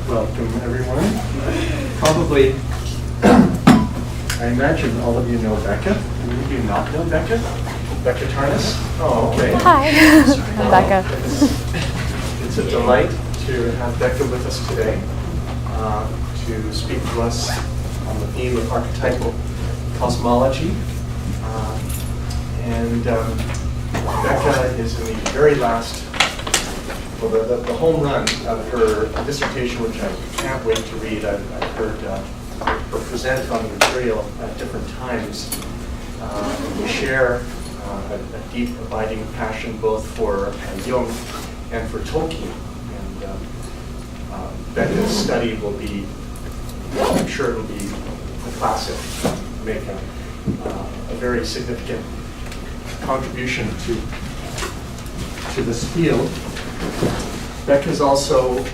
Welcome, everyone. Probably, I imagine all of you know Becca. Do you not know Becca? Becca Tarnas? Oh, okay. Hi, I'm Becca. It's a delight to have Becca with us today to speak to us on the theme of archetypal cosmology. Becca is in the very last, well, the home run of her dissertation, which I can't wait to read. I've heard her present on the material at different times. We share a deep, abiding passion both for Jung and for Tolkien. And Becca's study will be, I'm sure it will be a classic, make a very significant contribution to this field. Becca's also,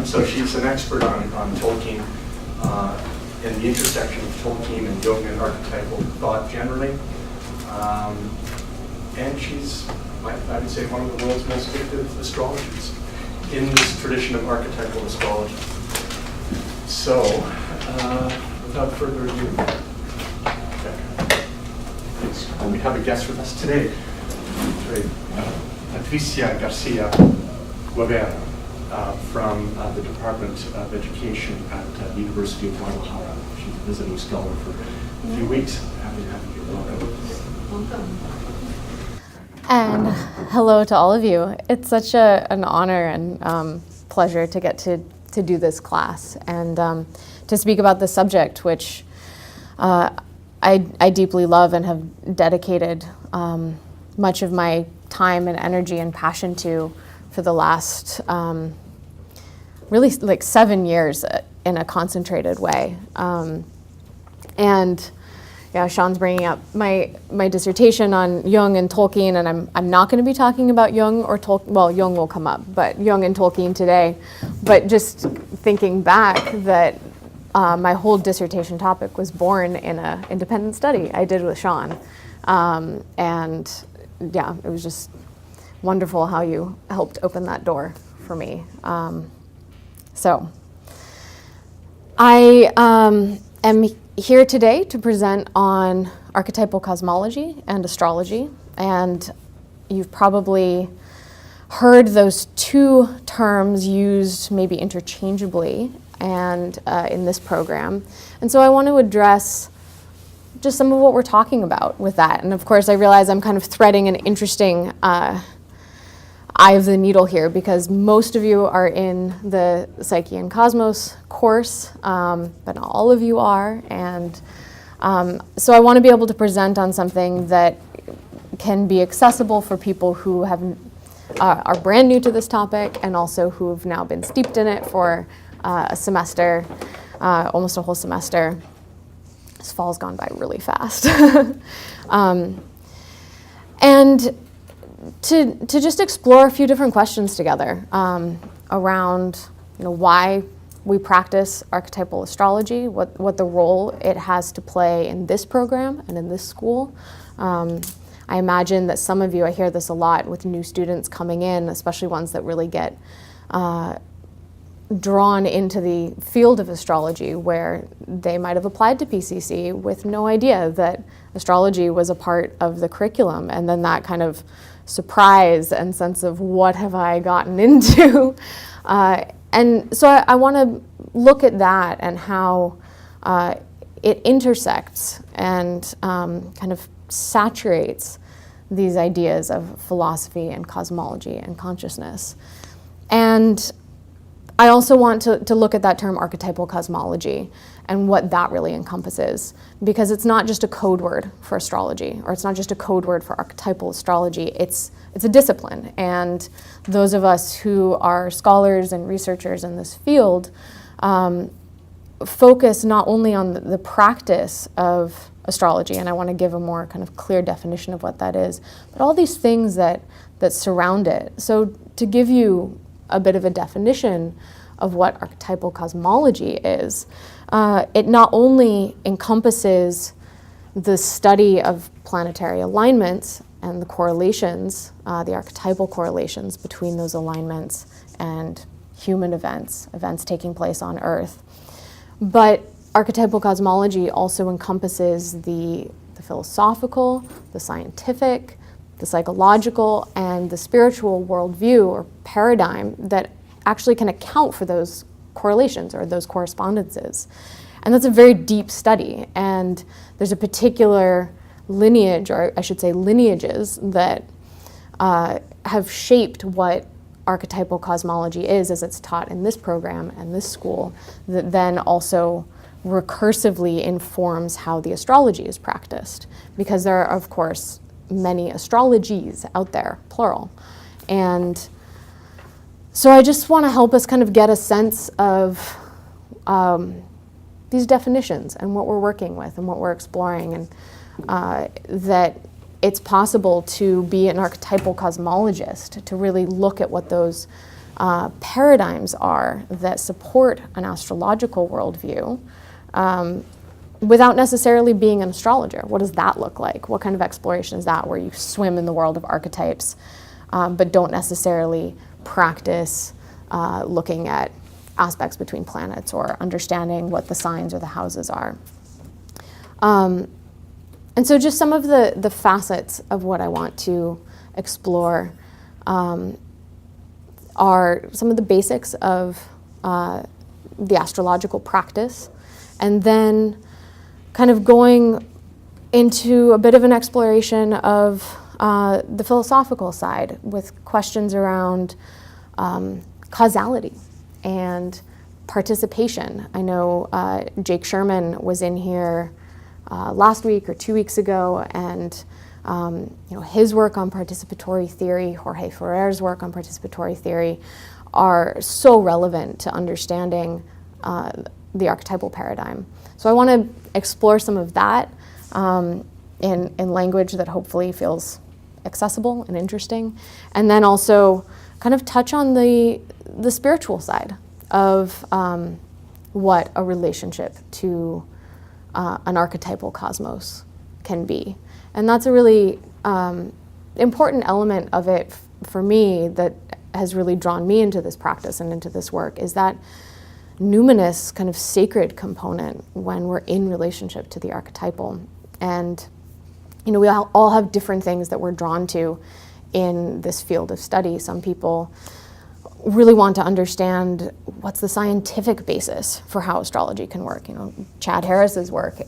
so she's an expert on Tolkien and the intersection of Tolkien and Jungian archetypal thought generally. And she's, I would say, one of the world's most gifted astrologers in this tradition of archetypal astrology. So, without further ado, Becca, please. And we have a guest with us today. Patricia Garcia Guevara from the Department of Education at the University of Guadalajara. She's a visiting scholar for a few weeks. Happy to have you. Welcome. And hello to all of you. It's such an honor and pleasure to get to do this class and to speak about this subject, which I deeply love and have dedicated much of my time and energy and passion to for the last really like 7 years in a concentrated way. And yeah, Sean's bringing up my dissertation on Jung and Tolkien, and I'm not going to be talking about Jung or Tolkien. Well, Jung will come up, but Jung and Tolkien today. But just thinking back that my whole dissertation topic was born in an independent study I did with Sean. And yeah, it was just wonderful how you helped open that door for me. So I am here today to present on archetypal cosmology and astrology. And you've probably heard those two terms used maybe interchangeably and in this program. And so I want to address just some of what we're talking about with that. And of course, I realize I'm kind of threading an interesting eye of the needle here because most of you are in the Psyche and Cosmos course, but not all of you are. And so I want to be able to present on something that can be accessible for people who are brand new to this topic and also who have now been steeped in it for a semester, almost a whole semester. This fall's gone by really fast. And to just explore a few different questions together around why we practice archetypal astrology, what the role it has to play in this program and in this school. I imagine that some of you, I hear this a lot with new students coming in, especially ones that really get drawn into the field of astrology where they might have applied to PCC with no idea that astrology was a part of the curriculum, and then that kind of surprise and sense of what have I gotten into. And so I want to look at that and how it intersects and kind of saturates these ideas of philosophy and cosmology and consciousness. And I also want to look at that term archetypal cosmology and what that really encompasses, because it's not just a code word for astrology, or it's not just a code word for archetypal astrology, it's a discipline. And those of us who are scholars and researchers in this field focus not only on the practice of astrology, and I want to give a more kind of clear definition of what that is, but all these things that surround it. So to give you a bit of a definition of what archetypal cosmology is, it not only encompasses the study of planetary alignments and the correlations, the archetypal correlations between those alignments and human events, events taking place on Earth. But archetypal cosmology also encompasses the philosophical, the scientific, the psychological, and the spiritual worldview or paradigm that actually can account for those correlations or those correspondences. And that's a very deep study. And there's a particular lineage, or I should say lineages, that have shaped what archetypal cosmology is as it's taught in this program and this school, that then also recursively informs how the astrology is practiced. Because there are, of course, many astrologies out there, plural. And so I just want to help us kind of get a sense of these definitions and what we're working with and what we're exploring, and that it's possible to be an archetypal cosmologist, to really look at what those paradigms are that support an astrological worldview without necessarily being an astrologer. What does that look like? What kind of exploration is that, where you swim in the world of archetypes but don't necessarily practice looking at aspects between planets or understanding what the signs or the houses are? And so just some of the facets of what I want to explore are some of the basics of the astrological practice, and then kind of going into a bit of an exploration of the philosophical side with questions around causality and participation. I know Jake Sherman was in here last week or 2 weeks ago, and his work on participatory theory, Jorge Ferrer's work on participatory theory, are so relevant to understanding the archetypal paradigm. So I want to explore some of that in language that hopefully feels accessible and interesting, and then also kind of touch on the spiritual side of what a relationship to an archetypal cosmos can be. And that's a really important element of it for me that has really drawn me into this practice and into this work, is that numinous kind of sacred component when we're in relationship to the archetypal. And we all have different things that we're drawn to in this field of study. Some people really want to understand what's the scientific basis for how astrology can work. Chad Harris's work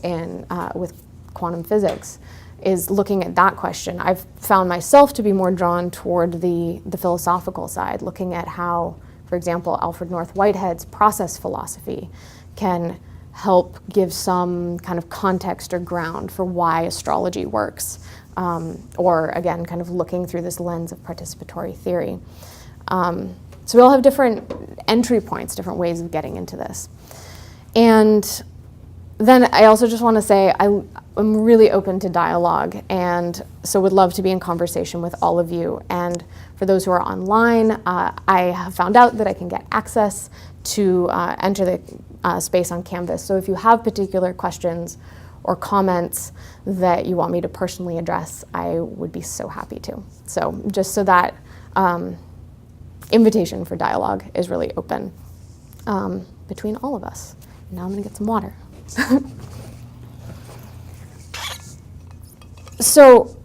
with quantum physics is looking at that question. I've found myself to be more drawn toward the philosophical side, looking at how, for example, Alfred North Whitehead's process philosophy can help give some kind of context or ground for why astrology works, or again, kind of looking through this lens of participatory theory. So we all have different entry points, different ways of getting into this. And then I also just want to say I'm really open to dialogue, and so would love to be in conversation with all of you. And for those who are online, I have found out that I can get access to enter the space on Canvas. So if you have particular questions or comments that you want me to personally address, I would be so happy to. So just so that invitation for dialogue is really open between all of us. Now I'm going to get some water. So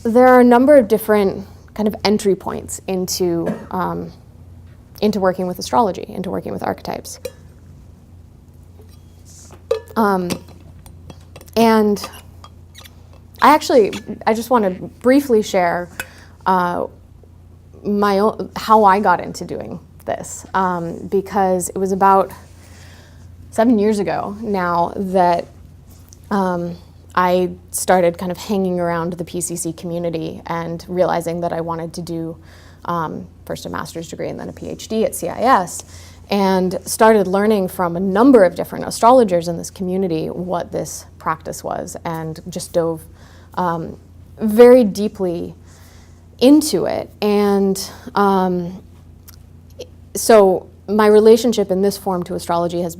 there are a number of different kind of entry points into working with astrology, into working with archetypes. And I just want to briefly share my own, how I got into doing this, because it was about 7 years ago now that I started kind of hanging around the PCC community and realizing that I wanted to do first a master's degree and then a PhD at CIS, and started learning from a number of different astrologers in this community what this practice was, and just dove very deeply into it. And so my relationship in this form to astrology has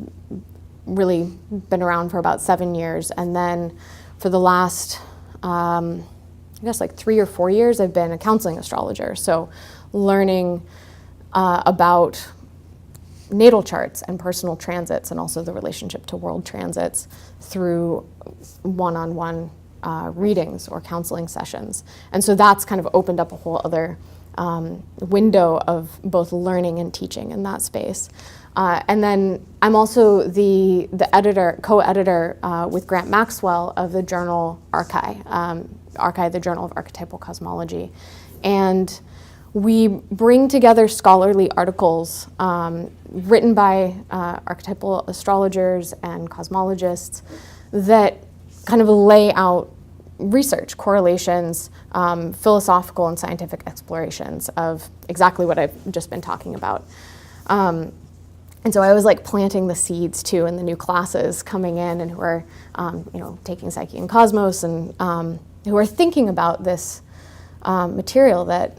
really been around for about 7 years, and then for the last I guess like 3 or 4 years I've been a counseling astrologer, so learning about natal charts and personal transits, and also the relationship to world transits through one-on-one readings or counseling sessions. And so that's kind of opened up a whole other window of both learning and teaching in that space. And then I'm also the co-editor with Grant Maxwell of the journal Archetype, the Journal of Archetypal Cosmology. And we bring together scholarly articles written by archetypal astrologers and cosmologists that kind of lay out research, correlations, philosophical and scientific explorations of exactly what I've just been talking about. And so I was like planting the seeds too in the new classes coming in and who are, taking Psyche and Cosmos and who are thinking about this material that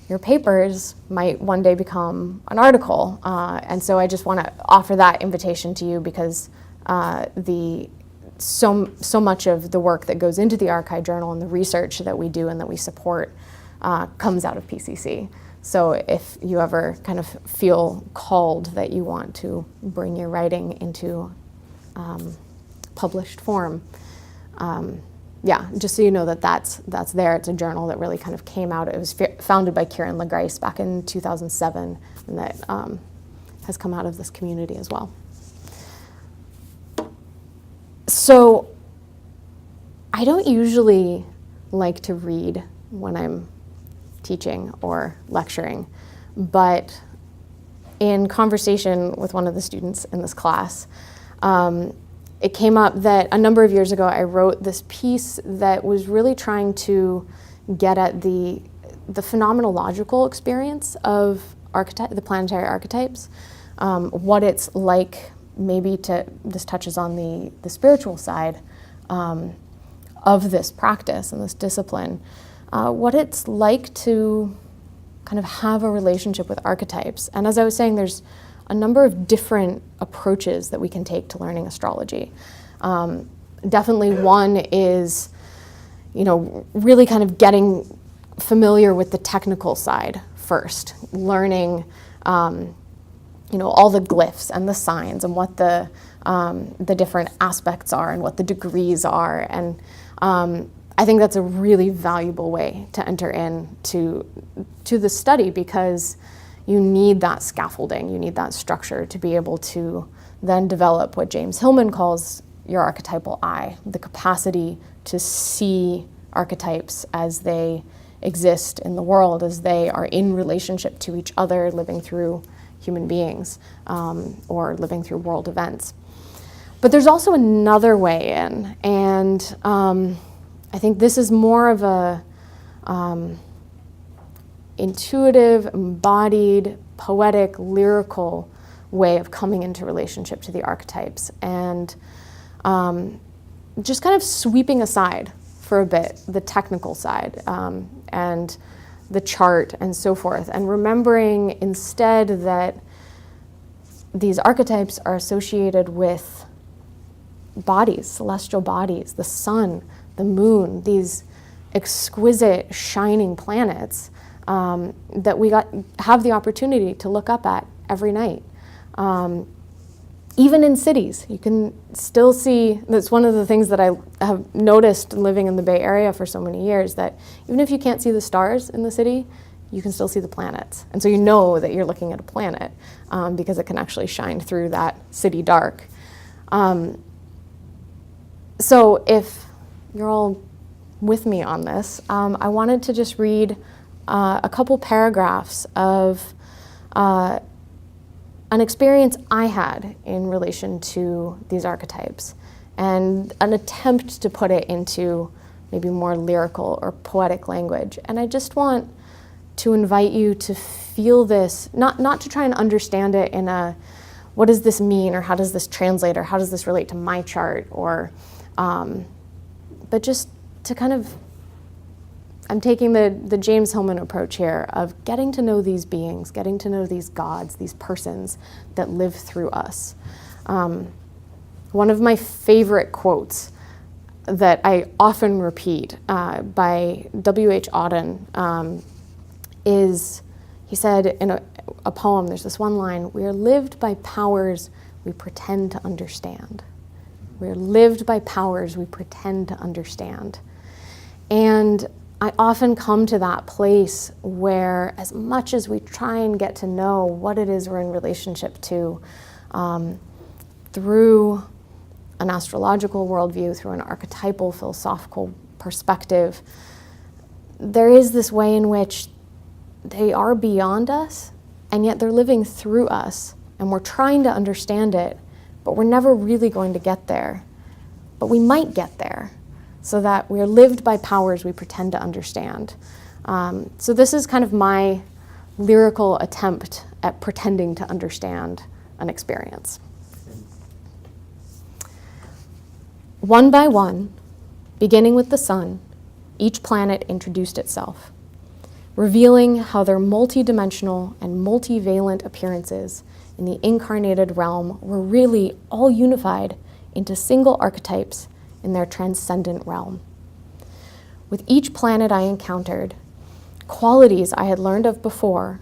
your papers might one day become an article. And so I just want to offer that invitation to you because so much of the work that goes into the Archive Journal and the research that we do and that we support comes out of PCC. So if you ever kind of feel called that you want to bring your writing into published form, just so you know that that's there. It's a journal that really kind of came out. It was founded by Kieran LaGrace back in 2007, and that has come out of this community as well. So I don't usually like to read when I'm teaching or lecturing, but in conversation with one of the students in this class, it came up that a number of years ago I wrote this piece that was really trying to get at the phenomenological experience of the planetary archetypes, what it's like maybe this touches on the spiritual side of this practice and this discipline, what it's like to kind of have a relationship with archetypes. And as I was saying, there's a number of different approaches that we can take to learning astrology. Definitely one is, really kind of getting familiar with the technical side first, learning, all the glyphs and the signs and what the different aspects are and what the degrees are. And I think that's a really valuable way to enter into the study because you need that scaffolding, you need that structure to be able to then develop what James Hillman calls your archetypal eye, the capacity to see archetypes as they exist in the world, as they are in relationship to each other, living through human beings or living through world events. But there's also another way in, and I think this is more of a intuitive, embodied, poetic, lyrical way of coming into relationship to the archetypes and just kind of sweeping aside for a bit the technical side and the chart and so forth, and remembering instead that these archetypes are associated with bodies, celestial bodies, the sun, the moon, these exquisite shining planets that we have the opportunity to look up at every night. Even in cities, you can still see, that's one of the things that I have noticed living in the Bay Area for so many years, that even if you can't see the stars in the city, you can still see the planets. And so you know that you're looking at a planet because it can actually shine through that city dark. So if you're all with me on this, I wanted to just read a couple paragraphs of an experience I had in relation to these archetypes and an attempt to put it into maybe more lyrical or poetic language. And I just want to invite you to feel this, not to try and understand it in a, what does this mean, or how does this translate, or how does this relate to my chart, or, but just to kind of, I'm taking the James Hillman approach here of getting to know these beings, getting to know these gods, these persons that live through us. One of my favorite quotes that I often repeat by W.H. Auden is, He said in a poem, there's this one line, "We are lived by powers we pretend to understand." We are lived by powers we pretend to understand. And I often come to that place where, as much as we try and get to know what it is we're in relationship to, through an astrological worldview, through an archetypal philosophical perspective, there is this way in which they are beyond us, and yet they're living through us, and we're trying to understand it, but we're never really going to get there. But we might get there, so that we are lived by powers we pretend to understand. So this is kind of my lyrical attempt at pretending to understand an experience. One by one, beginning with the sun, each planet introduced itself, revealing how their multidimensional and multivalent appearances in the incarnated realm were really all unified into single archetypes in their transcendent realm. With each planet I encountered, qualities I had learned of before,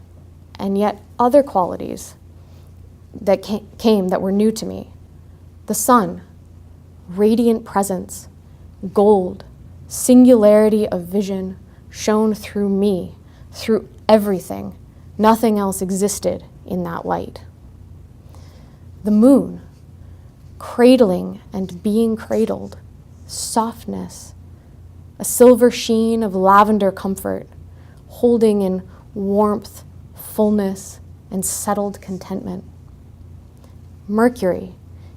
and yet other qualities that came that were new to me. The sun, radiant presence, gold, singularity of vision shone through me, through everything. Nothing else existed in that light. The moon, cradling and being cradled, softness, a silver sheen of lavender comfort, holding in warmth, fullness, and settled contentment. Mercury,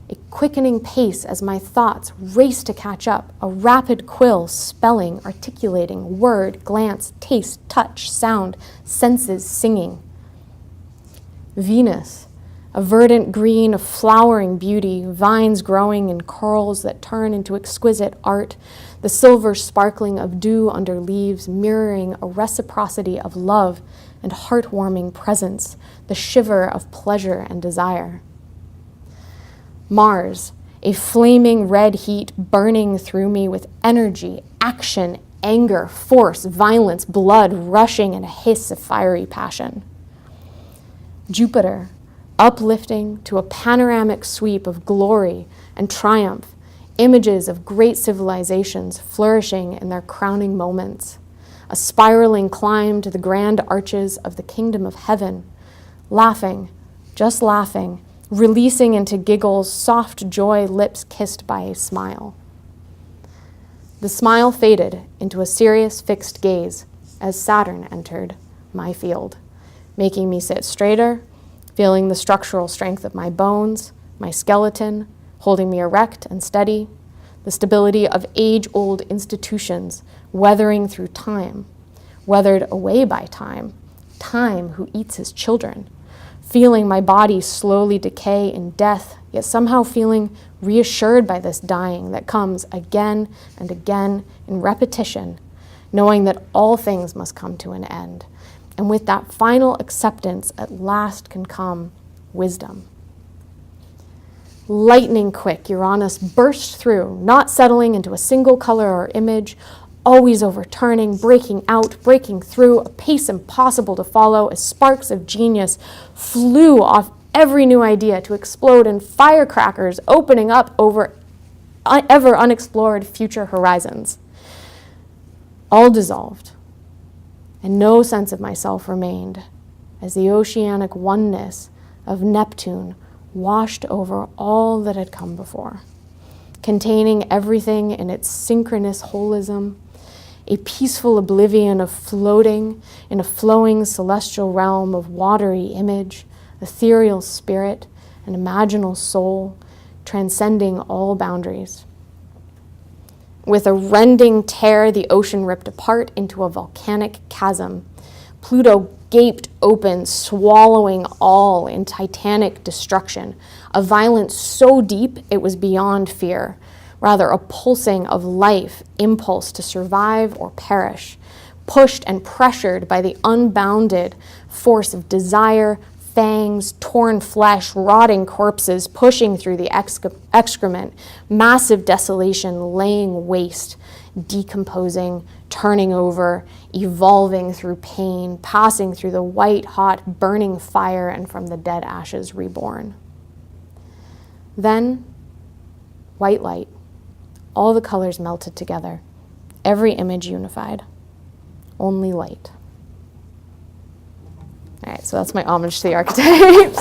a quickening pace as my thoughts race to catch up, a rapid quill spelling, articulating, word, glance, taste, touch, sound, senses singing. Venus, a verdant green of flowering beauty, vines growing in curls that turn into exquisite art, the silver sparkling of dew under leaves mirroring a reciprocity of love and heartwarming presence, the shiver of pleasure and desire. Mars, a flaming red heat burning through me with energy, action, anger, force, violence, blood rushing in a hiss of fiery passion. Jupiter, uplifting to a panoramic sweep of glory and triumph, images of great civilizations flourishing in their crowning moments, a spiraling climb to the grand arches of the kingdom of heaven, laughing, just laughing, releasing into giggles, soft joy lips kissed by a smile. The smile faded into a serious fixed gaze as Saturn entered my field, making me sit straighter, feeling the structural strength of my bones, my skeleton, holding me erect and steady, the stability of age-old institutions weathering through time, weathered away by time, time who eats his children, feeling my body slowly decay in death, yet somehow feeling reassured by this dying that comes again and again in repetition, knowing that all things must come to an end. And with that final acceptance, at last can come wisdom. Lightning quick, Uranus burst through, not settling into a single color or image, always overturning, breaking out, breaking through, a pace impossible to follow as sparks of genius flew off every new idea to explode in firecrackers, opening up over ever unexplored future horizons. All dissolved, and no sense of myself remained as the oceanic oneness of Neptune washed over all that had come before, containing everything in its synchronous holism, a peaceful oblivion of floating in a flowing celestial realm of watery image, ethereal spirit, and imaginal soul, transcending all boundaries. With a rending tear, the ocean ripped apart into a volcanic chasm. Pluto gaped open, swallowing all in titanic destruction, a violence so deep it was beyond fear, rather a pulsing of life, impulse to survive or perish, pushed and pressured by the unbounded force of desire, fangs, torn flesh, rotting corpses pushing through the excrement, massive desolation laying waste, decomposing, turning over, evolving through pain, passing through the white, hot, burning fire, and from the dead ashes reborn. Then, white light, all the colors melted together, every image unified, only light. All right, so that's my homage to the archetypes.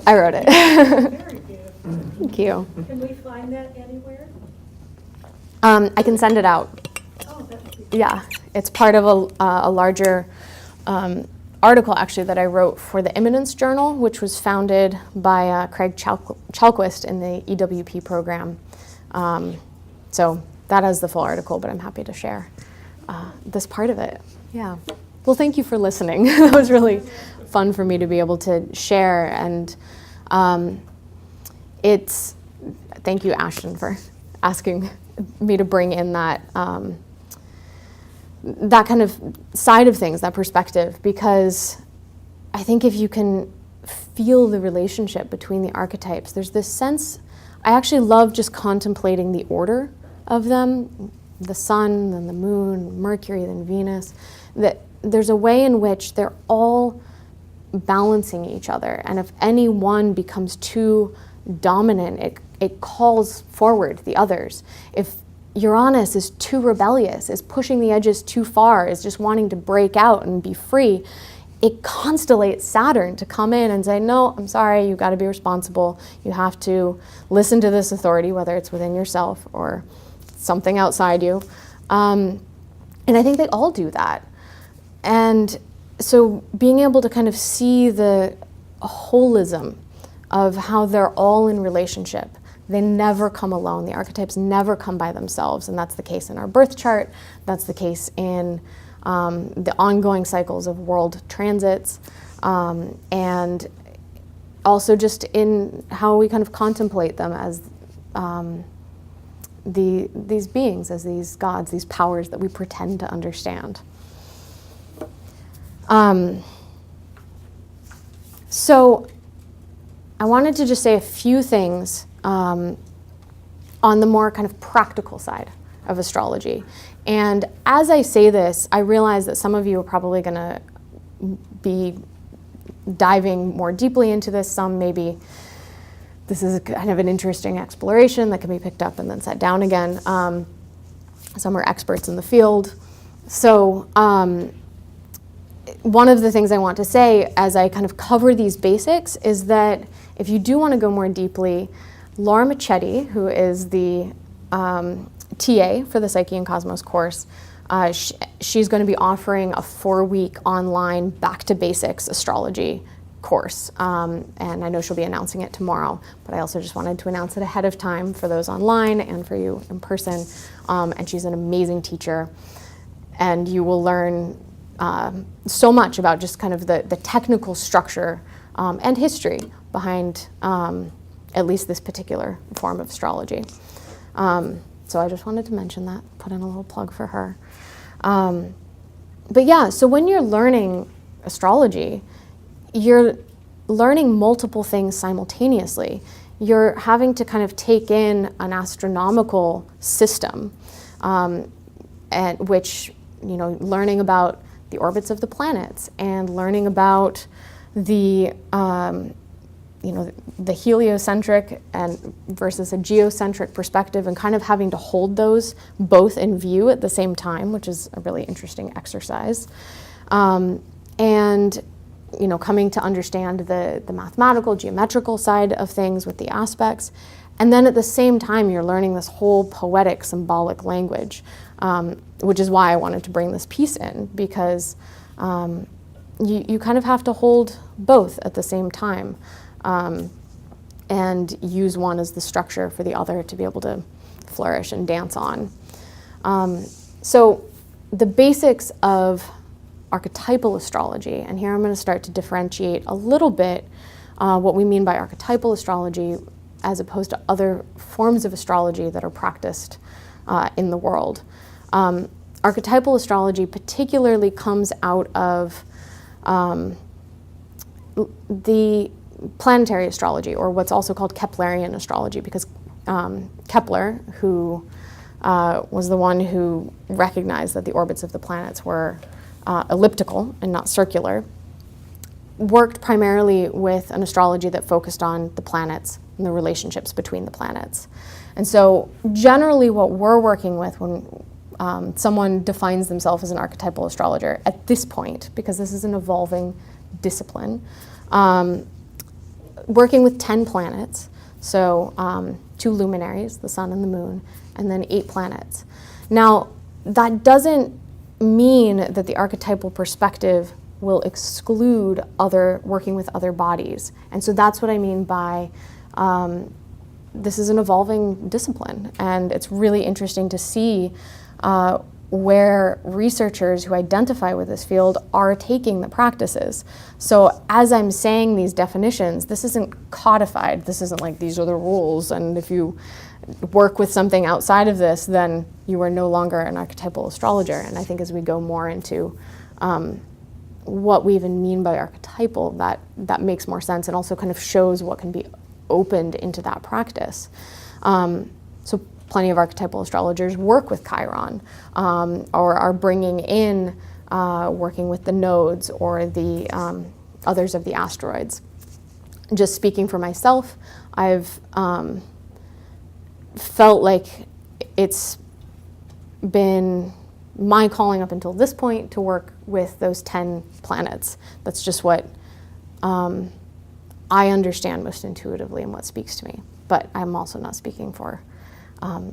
I wrote it. Very beautiful. Thank you. Can we find that anywhere? I can send it out. Oh, that would be. Yeah, it's part of a larger article, actually, that I wrote for the Imminence Journal, which was founded by Craig Chalquist in the EWP program. So that has the full article, but I'm happy to share this part of it. Yeah. Well, thank you for listening. That was really fun for me to be able to share. And thank you, Ashton, for asking me to bring in that that kind of side of things, that perspective, because I think if you can feel the relationship between the archetypes, there's this sense, I actually love just contemplating the order of them, the sun, then the moon, Mercury, then Venus, that there's a way in which they're all balancing each other. And if any one becomes too dominant, it calls forward the others. If Uranus is too rebellious, is pushing the edges too far, is just wanting to break out and be free, it constellates Saturn to come in and say, no, I'm sorry, you've got to be responsible. You have to listen to this authority, whether it's within yourself or something outside you. And I think they all do that. And so being able to kind of see the holism of how they're all in relationship. They never come alone. The archetypes never come by themselves, and that's the case in our birth chart. That's the case in the ongoing cycles of world transits, and also just in how we kind of contemplate them as these beings, as these gods, these powers that we pretend to understand. So I wanted to just say a few things on the more kind of practical side of astrology. And as I say this, I realize that some of you are probably going to be diving more deeply into this. Some maybe this is kind of an interesting exploration that can be picked up and then set down again. Some are experts in the field. So one of the things I want to say as I kind of cover these basics is that if you do want to go more deeply, Laura Michetti, who is the TA for the Psyche and Cosmos course, she's going to be offering a 4-week online back to basics astrology course. And I know she'll be announcing it tomorrow, but I also just wanted to announce it ahead of time for those online and for you in person. And she's an amazing teacher. And you will learn so much about just kind of the technical structure and history behind at least this particular form of astrology. So I just wanted to mention that, put in a little plug for her. But yeah, so when you're learning astrology, you're learning multiple things simultaneously. You're having to kind of take in an astronomical system, and which, learning about the orbits of the planets and learning about the the heliocentric and versus a geocentric perspective, and kind of having to hold those both in view at the same time, which is a really interesting exercise. And coming to understand the mathematical, geometrical side of things with the aspects. And then at the same time, you're learning this whole poetic, symbolic language, which is why I wanted to bring this piece in, because you kind of have to hold both at the same time. And use one as the structure for the other to be able to flourish and dance on. So the basics of archetypal astrology, and here I'm going to start to differentiate a little bit what we mean by archetypal astrology as opposed to other forms of astrology that are practiced in the world. Archetypal astrology particularly comes out of the planetary astrology, or what's also called Keplerian astrology, because Kepler, who was the one who recognized that the orbits of the planets were elliptical and not circular, worked primarily with an astrology that focused on the planets and the relationships between the planets. And so generally what we're working with when someone defines themselves as an archetypal astrologer at this point, because this is an evolving discipline, working with 10 planets, so 2 luminaries, the sun and the moon, and then 8 planets. Now, that doesn't mean that the archetypal perspective will exclude working with other bodies. And so that's what I mean by this is an evolving discipline, and it's really interesting to see where researchers who identify with this field are taking the practices. So as I'm saying these definitions, this isn't codified. This isn't like these are the rules, and if you work with something outside of this, then you are no longer an archetypal astrologer. And I think as we go more into what we even mean by archetypal, that makes more sense and also kind of shows what can be opened into that practice. So plenty of archetypal astrologers work with Chiron, or are bringing in working with the nodes or the others of the asteroids. Just speaking for myself, I've felt like it's been my calling up until this point to work with those 10 planets. That's just what I understand most intuitively and what speaks to me. But I'm also not speaking for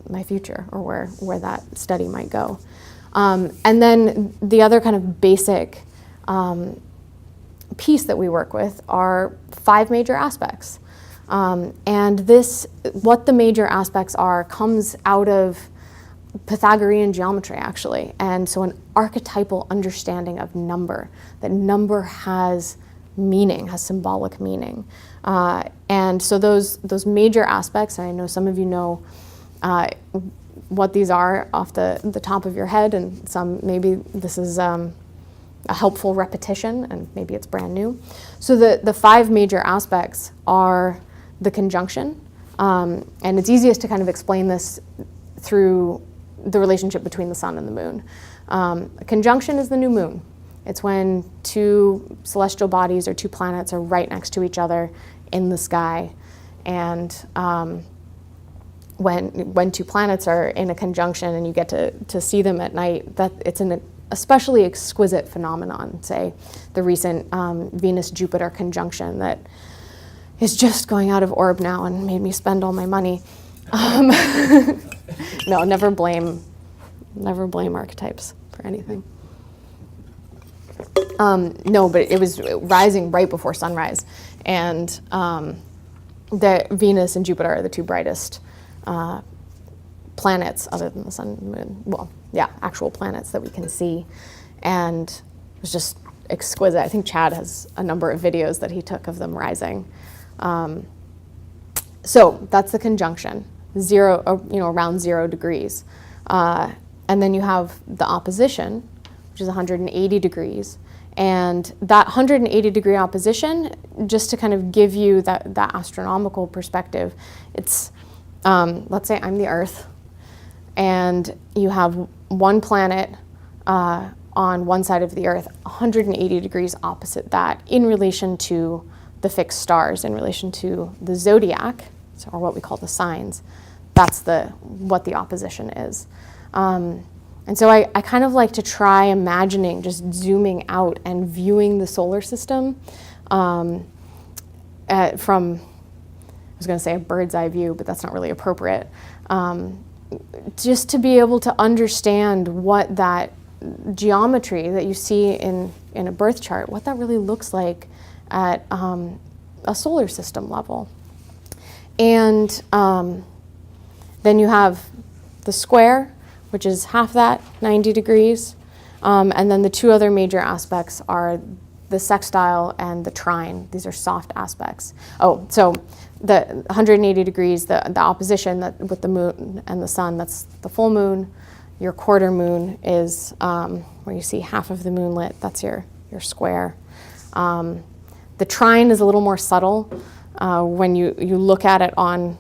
my future or where that study might go. And then the other kind of basic piece that we work with are 5 major aspects. And what the major aspects are comes out of Pythagorean geometry, actually. And so an archetypal understanding of number, that number has meaning, has symbolic meaning. And so those major aspects, and I know some of you know what these are off the top of your head, and some maybe this is a helpful repetition, and maybe it's brand new. So the 5 major aspects are the conjunction, and it's easiest to kind of explain this through the relationship between the sun and the moon. A conjunction is the new moon. It's when 2 celestial bodies or 2 planets are right next to each other in the sky, and when 2 planets are in a conjunction and you get to see them at night, that it's an especially exquisite phenomenon. Say the recent Venus-Jupiter conjunction that is just going out of orb now and made me spend all my money. No, never blame archetypes for anything. No, but it was rising right before sunrise, and the Venus and Jupiter are the 2 brightest planets other than the sun and moon. Well, yeah, actual planets that we can see, and it was just exquisite. I think Chad has a number of videos that he took of them rising. So that's the conjunction, around 0 degrees. And then you have the opposition, which is 180 degrees. And that 180 degree opposition, just to kind of give you that astronomical perspective, it's, let's say I'm the Earth, and you have one planet on one side of the Earth, 180 degrees opposite that in relation to the fixed stars, in relation to the zodiac, or what we call the signs. That's what the opposition is. And so I kind of like to try imagining, just zooming out and viewing the solar system from, I was going to say a bird's eye view, but that's not really appropriate. Just to be able to understand what that geometry that you see in a birth chart, what that really looks like at a solar system level. And then you have the square, which is half that, 90 degrees. And then the 2 other major aspects are the sextile and the trine. These are soft aspects. Oh, so the 180 degrees, the opposition with the moon and the sun, that's the full moon. Your quarter moon is where you see half of the moonlit, that's your square. The trine is a little more subtle when you look at it on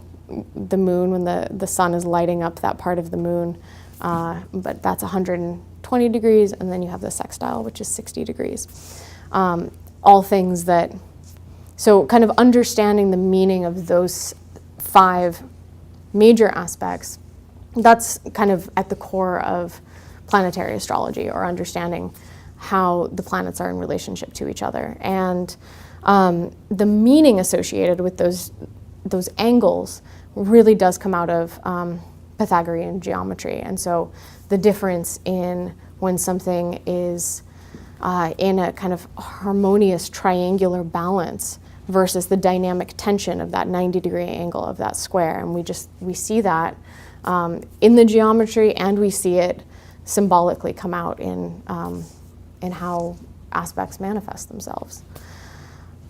the moon, when the sun is lighting up that part of the moon, but that's 120 degrees, and then you have the sextile, which is 60 degrees. All things that, so kind of understanding the meaning of those 5 major aspects, that's kind of at the core of planetary astrology, or understanding how the planets are in relationship to each other. And the meaning associated with those angles really does come out of Pythagorean geometry. And so the difference in when something is in a kind of harmonious triangular balance versus the dynamic tension of that 90-degree angle of that square. And we see that in the geometry, and we see it symbolically come out in how aspects manifest themselves.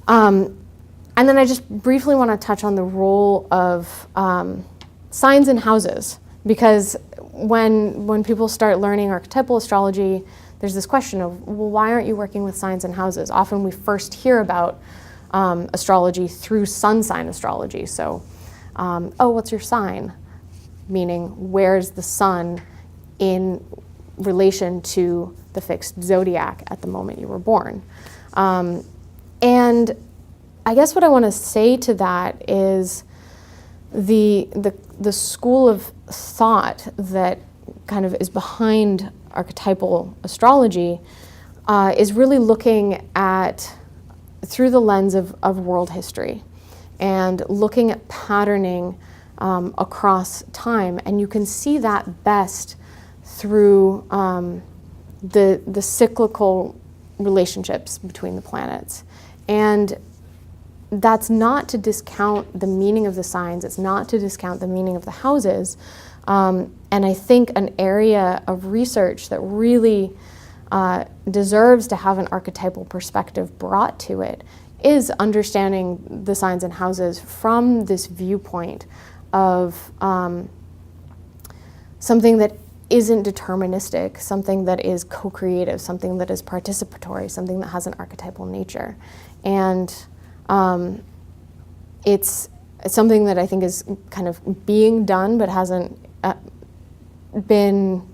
And then I just briefly want to touch on the role of signs and houses, because when people start learning archetypal astrology, there's this question of, well, why aren't you working with signs and houses? Often we first hear about astrology through sun sign astrology. So, oh, what's your sign? Meaning, where's the sun in relation to the fixed zodiac at the moment you were born? And I guess what I want to say to that is the school of thought that kind of is behind archetypal astrology is really looking at, through the lens of world history, and looking at patterning across time. And you can see that best through the cyclical relationships between the planets. And that's not to discount the meaning of the signs, it's not to discount the meaning of the houses. And I think an area of research that really deserves to have an archetypal perspective brought to it is understanding the signs and houses from this viewpoint of something that isn't deterministic, something that is co-creative, something that is participatory, something that has an archetypal nature. And it's something that I think is kind of being done but hasn't been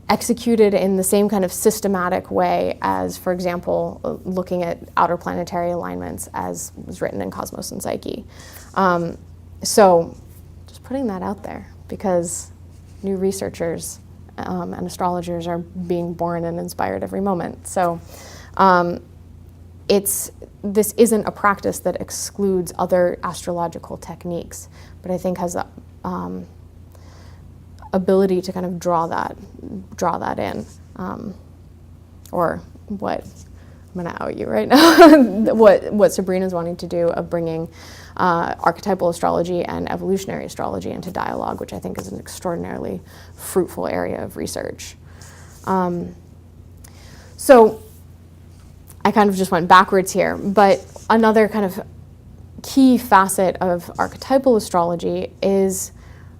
executed in the same kind of systematic way as, for example, looking at outer planetary alignments as was written in Cosmos and Psyche. So just putting that out there, because new researchers and astrologers are being born and inspired every moment. So this isn't a practice that excludes other astrological techniques, but I think has the ability to kind of draw that in, or what, I'm going to out you right now, what Sabrina's wanting to do of bringing archetypal astrology and evolutionary astrology into dialogue, which I think is an extraordinarily fruitful area of research. So I kind of just went backwards here, but another kind of key facet of archetypal astrology is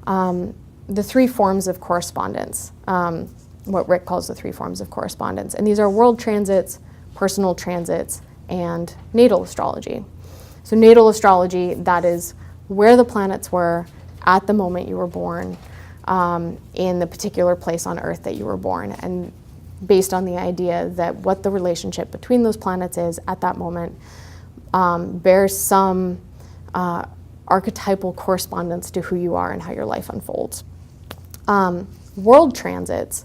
the 3 forms of correspondence, what Rick calls the 3 forms of correspondence. And these are world transits, personal transits, and natal astrology. So natal astrology, that is where the planets were at the moment you were born, in the particular place on Earth that you were born, and based on the idea that what the relationship between those planets is at that moment bears some archetypal correspondence to who you are and how your life unfolds. World transits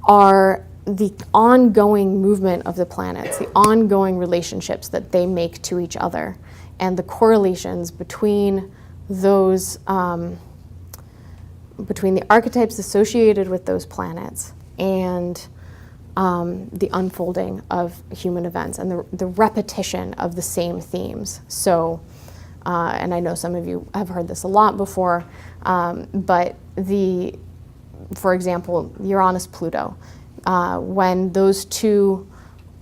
are the ongoing movement of the planets, the ongoing relationships that they make to each other, and the correlations between those, between the archetypes associated with those planets and the unfolding of human events and the repetition of the same themes. So, and I know some of you have heard this a lot before, but for example, Uranus-Pluto, when those two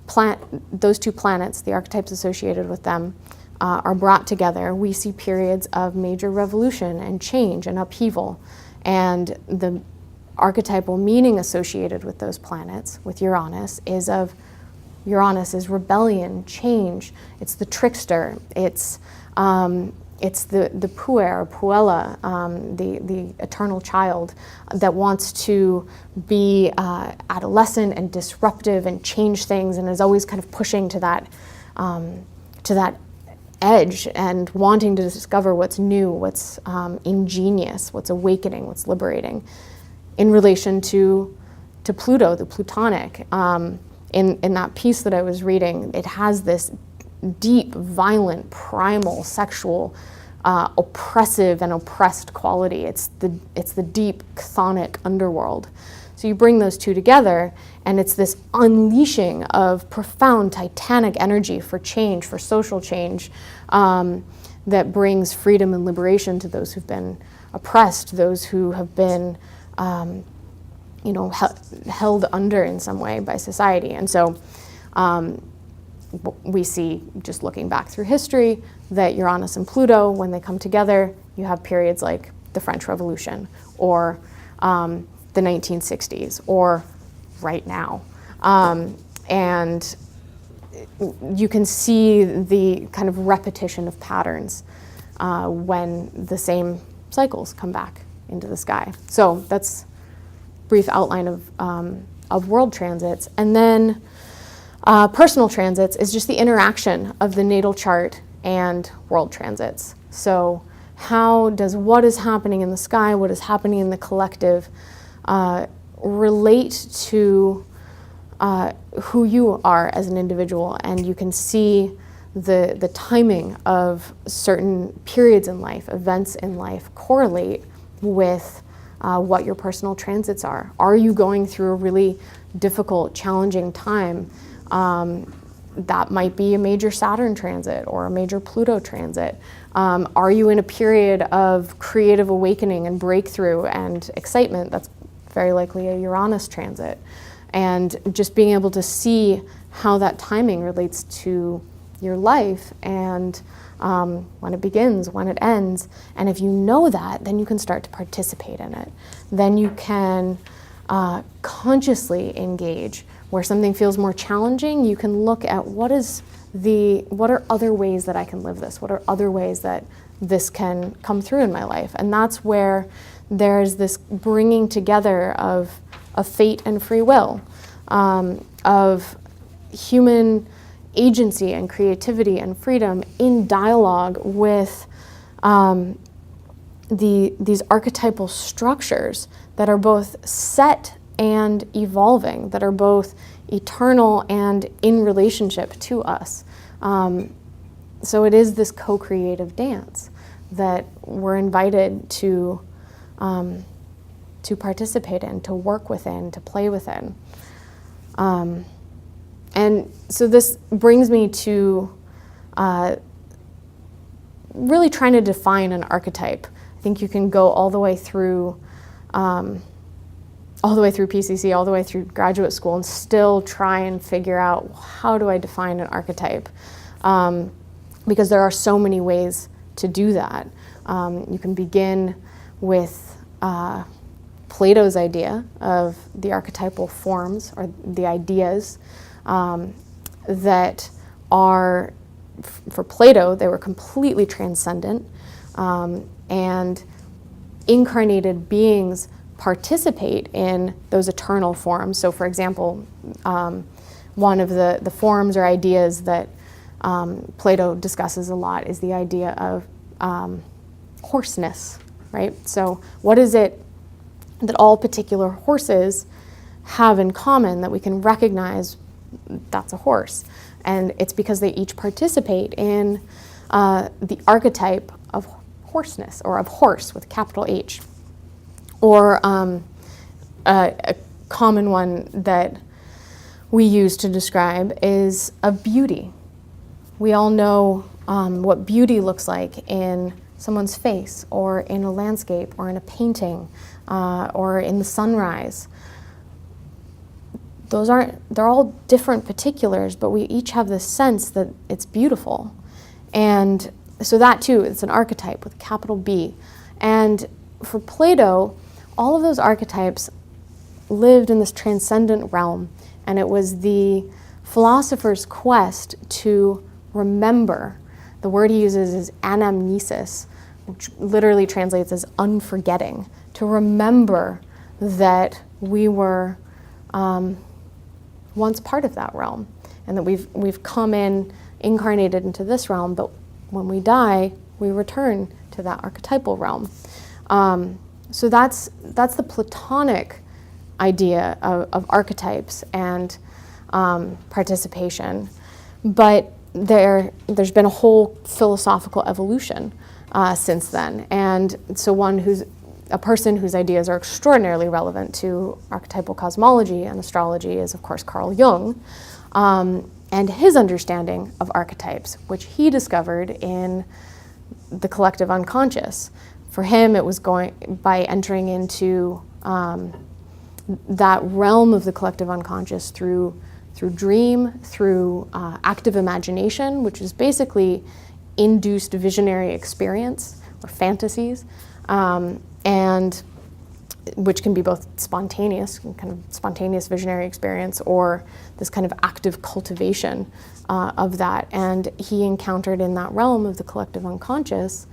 planets, the archetypes associated with them, are brought together, we see periods of major revolution and change and upheaval. And the archetypal meaning associated with those planets, with Uranus, is of Uranus is rebellion, change. It's the trickster. It's the puer, puella, the eternal child that wants to be adolescent and disruptive and change things, and is always kind of pushing to that edge and wanting to discover what's new, what's ingenious, what's awakening, what's liberating. In relation to Pluto, the Plutonic, in that piece that I was reading, it has this deep, violent, primal, sexual, oppressive and oppressed quality. It's the deep chthonic underworld. So you bring those two together, and it's this unleashing of profound titanic energy for change, for social change, that brings freedom and liberation to those who've been oppressed, those who have been held under in some way by society. And so we see, just looking back through history, that Uranus and Pluto, when they come together, you have periods like the French Revolution, or the 1960s, or right now. And you can see the kind of repetition of patterns when the same cycles come back into the sky. So that's a brief outline of world transits. And then personal transits is just the interaction of the natal chart and world transits. So how does what is happening in the sky, what is happening in the collective, relate to who you are as an individual? And you can see the timing of certain periods in life, events in life, correlate with what your personal transits are. Are you going through a really difficult, challenging time? That might be a major Saturn transit or a major Pluto transit. Are you in a period of creative awakening and breakthrough and excitement? That's very likely a Uranus transit. And just being able to see how that timing relates to your life, and when it begins, when it ends. And if you know that, then you can start to participate in it. Then you can consciously engage. Where something feels more challenging, you can look at what are other ways that I can live this? What are other ways that this can come through in my life? And that's where there's this bringing together of fate and free will, of human agency and creativity and freedom in dialogue with these archetypal structures that are both set and evolving, that are both eternal and in relationship to us. So it is this co-creative dance that we're invited to participate in, to work within, to play within. And so this brings me to really trying to define an archetype. I think you can go all the way through PCC, all the way through graduate school, and still try and figure out, how do I define an archetype? Because there are so many ways to do that. You can begin with Plato's idea of the archetypal forms, or the ideas that are, for Plato, they were completely transcendent, and incarnated beings participate in those eternal forms. So, for example, one of the forms or ideas that Plato discusses a lot is the idea of horseness, right? So what is it that all particular horses have in common that we can recognize that's a horse? And it's because they each participate in the archetype of horseness, or of horse with capital H. Or a common one that we use to describe is of beauty. We all know what beauty looks like in someone's face, or in a landscape, or in a painting, or in the sunrise. They're all different particulars, but we each have this sense that it's beautiful. And so that too, it's an archetype with a capital B. And for Plato, all of those archetypes lived in this transcendent realm, and it was the philosopher's quest to remember. The word he uses is anamnesis, which literally translates as unforgetting, to remember that we were once part of that realm, and that we've come incarnated into this realm, but when we die, we return to that archetypal realm. So that's the Platonic idea of archetypes and participation. But there's been a whole philosophical evolution since then. And so a person whose ideas are extraordinarily relevant to archetypal cosmology and astrology is, of course, Carl Jung, and his understanding of archetypes, which he discovered in the collective unconscious. For him, it was by entering into that realm of the collective unconscious through dream, through active imagination, which is basically induced visionary experience or fantasies, and which can be both spontaneous, kind of spontaneous visionary experience, or this kind of active cultivation of that. And he encountered in that realm of the collective unconscious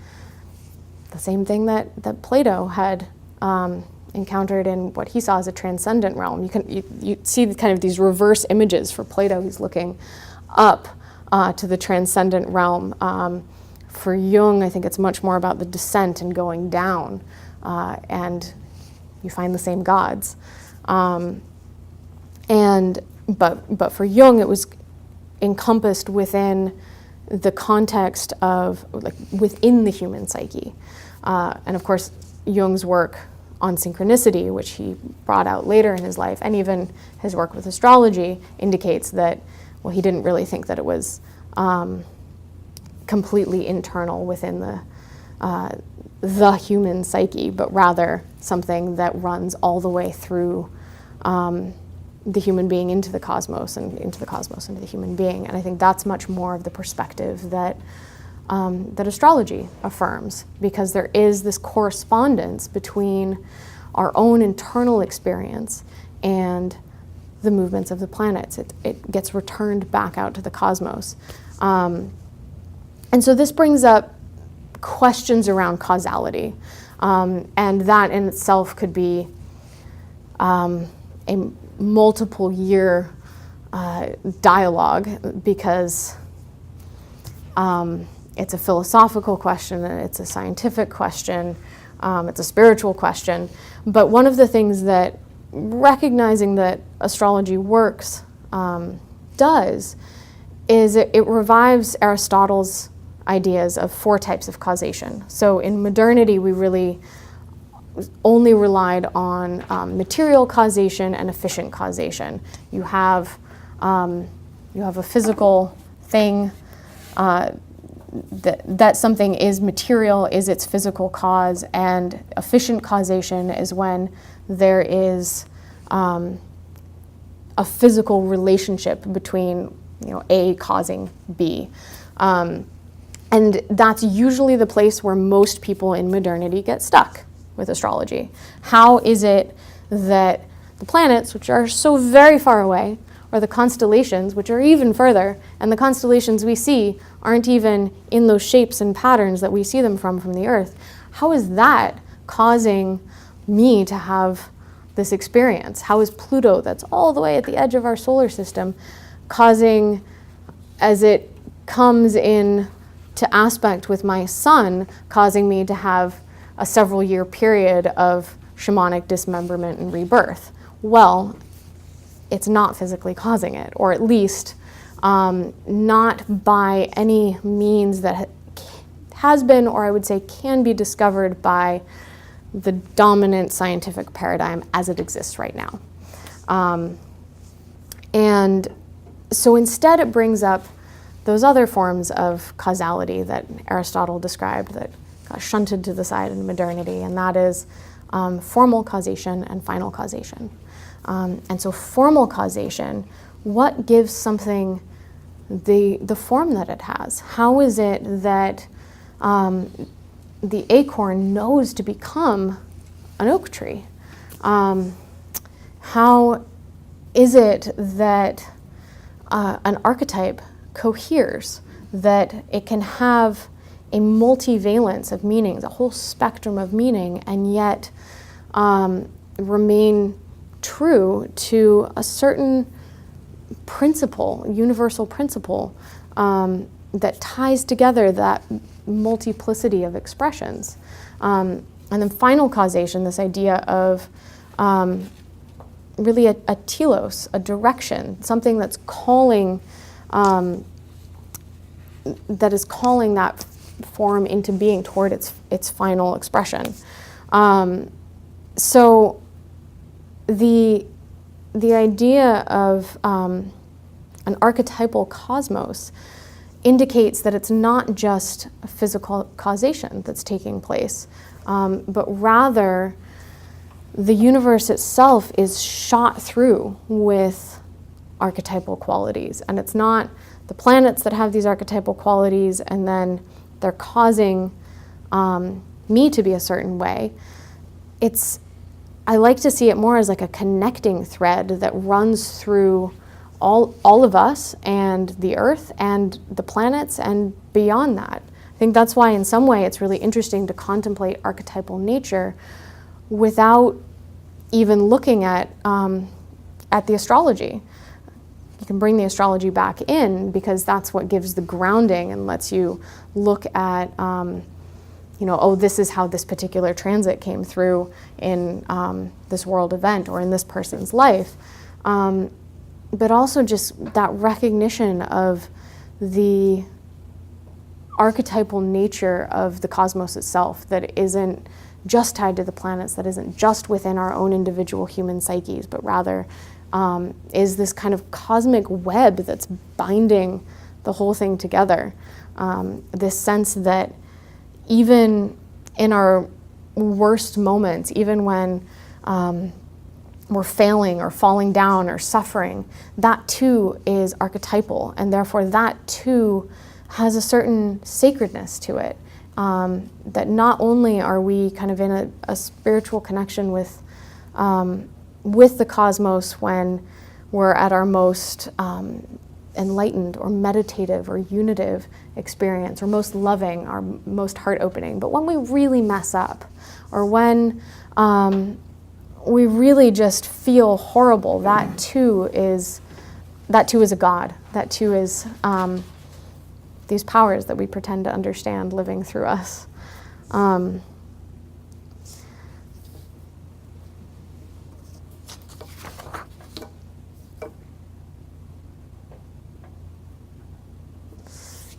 the same thing that Plato had encountered in what he saw as a transcendent realm. You see kind of these reverse images for Plato. He's looking up to the transcendent realm. For Jung, I think it's much more about the descent and going down, and you find the same gods. But for Jung, it was encompassed within the context of, like, within the human psyche. And of course, Jung's work on synchronicity, which he brought out later in his life, and even his work with astrology, indicates that, well, he didn't really think that it was completely internal within the human psyche, but rather something that runs all the way through the human being into the cosmos, and into the human being. And I think that's much more of the perspective that astrology affirms, because there is this correspondence between our own internal experience and the movements of the planets. It gets returned back out to the cosmos. And so this brings up questions around causality. And that in itself could be a multiple year dialogue, because it's a philosophical question, it's a scientific question, it's a spiritual question. But one of the things that recognizing that astrology works does is it revives Aristotle's ideas of 4 types of causation. So in modernity, we really only relied on material causation and efficient causation. You have a physical thing, that something is material, is its physical cause, and efficient causation is when there is a physical relationship between, A causing B. And that's usually the place where most people in modernity get stuck with astrology. How is it that the planets, which are so very far away, or the constellations, which are even further, and the constellations we see aren't even in those shapes and patterns that we see them from the Earth, how is that causing me to have this experience? How is Pluto, that's all the way at the edge of our solar system, causing, as it comes in to aspect with my sun, causing me to have a several year period of shamanic dismemberment and rebirth? Well, it's not physically causing it, or at least not by any means that has been, or I would say can be discovered by the dominant scientific paradigm as it exists right now. And so instead it brings up those other forms of causality that Aristotle described that got shunted to the side in modernity, and that is formal causation and final causation. And so formal causation, what gives something the form that it has? How is it that the acorn knows to become an oak tree? How is it that an archetype coheres, that it can have a multivalence of meanings, a whole spectrum of meaning, and yet remain true to a certain principle, universal principle, that ties together that multiplicity of expressions. And then final causation, this idea of really a telos, a direction, something that's calling, that is calling that form into being toward its final expression. So the idea of an archetypal cosmos indicates that it's not just a physical causation that's taking place, but rather the universe itself is shot through with archetypal qualities. And it's not the planets that have these archetypal qualities and then they're causing me to be a certain way. I like to see it more as like a connecting thread that runs through all of us and the Earth and the planets and beyond that. I think that's why in some way it's really interesting to contemplate archetypal nature without even looking at the astrology. You can bring the astrology back in because that's what gives the grounding and lets you look at, this is how this particular transit came through in this world event or in this person's life. But also just that recognition of the archetypal nature of the cosmos itself, that isn't just tied to the planets, that isn't just within our own individual human psyches, but rather is this kind of cosmic web that's binding the whole thing together. This sense that even in our worst moments, even when we're failing or falling down or suffering, that too is archetypal, and therefore that too has a certain sacredness to it. That not only are we kind of in a spiritual connection with the cosmos when we're at our most enlightened or meditative or unitive experience, or most loving, or most heart-opening, but when we really mess up, or when we really just feel horrible, that too is a God. That too is these powers that we pretend to understand living through us.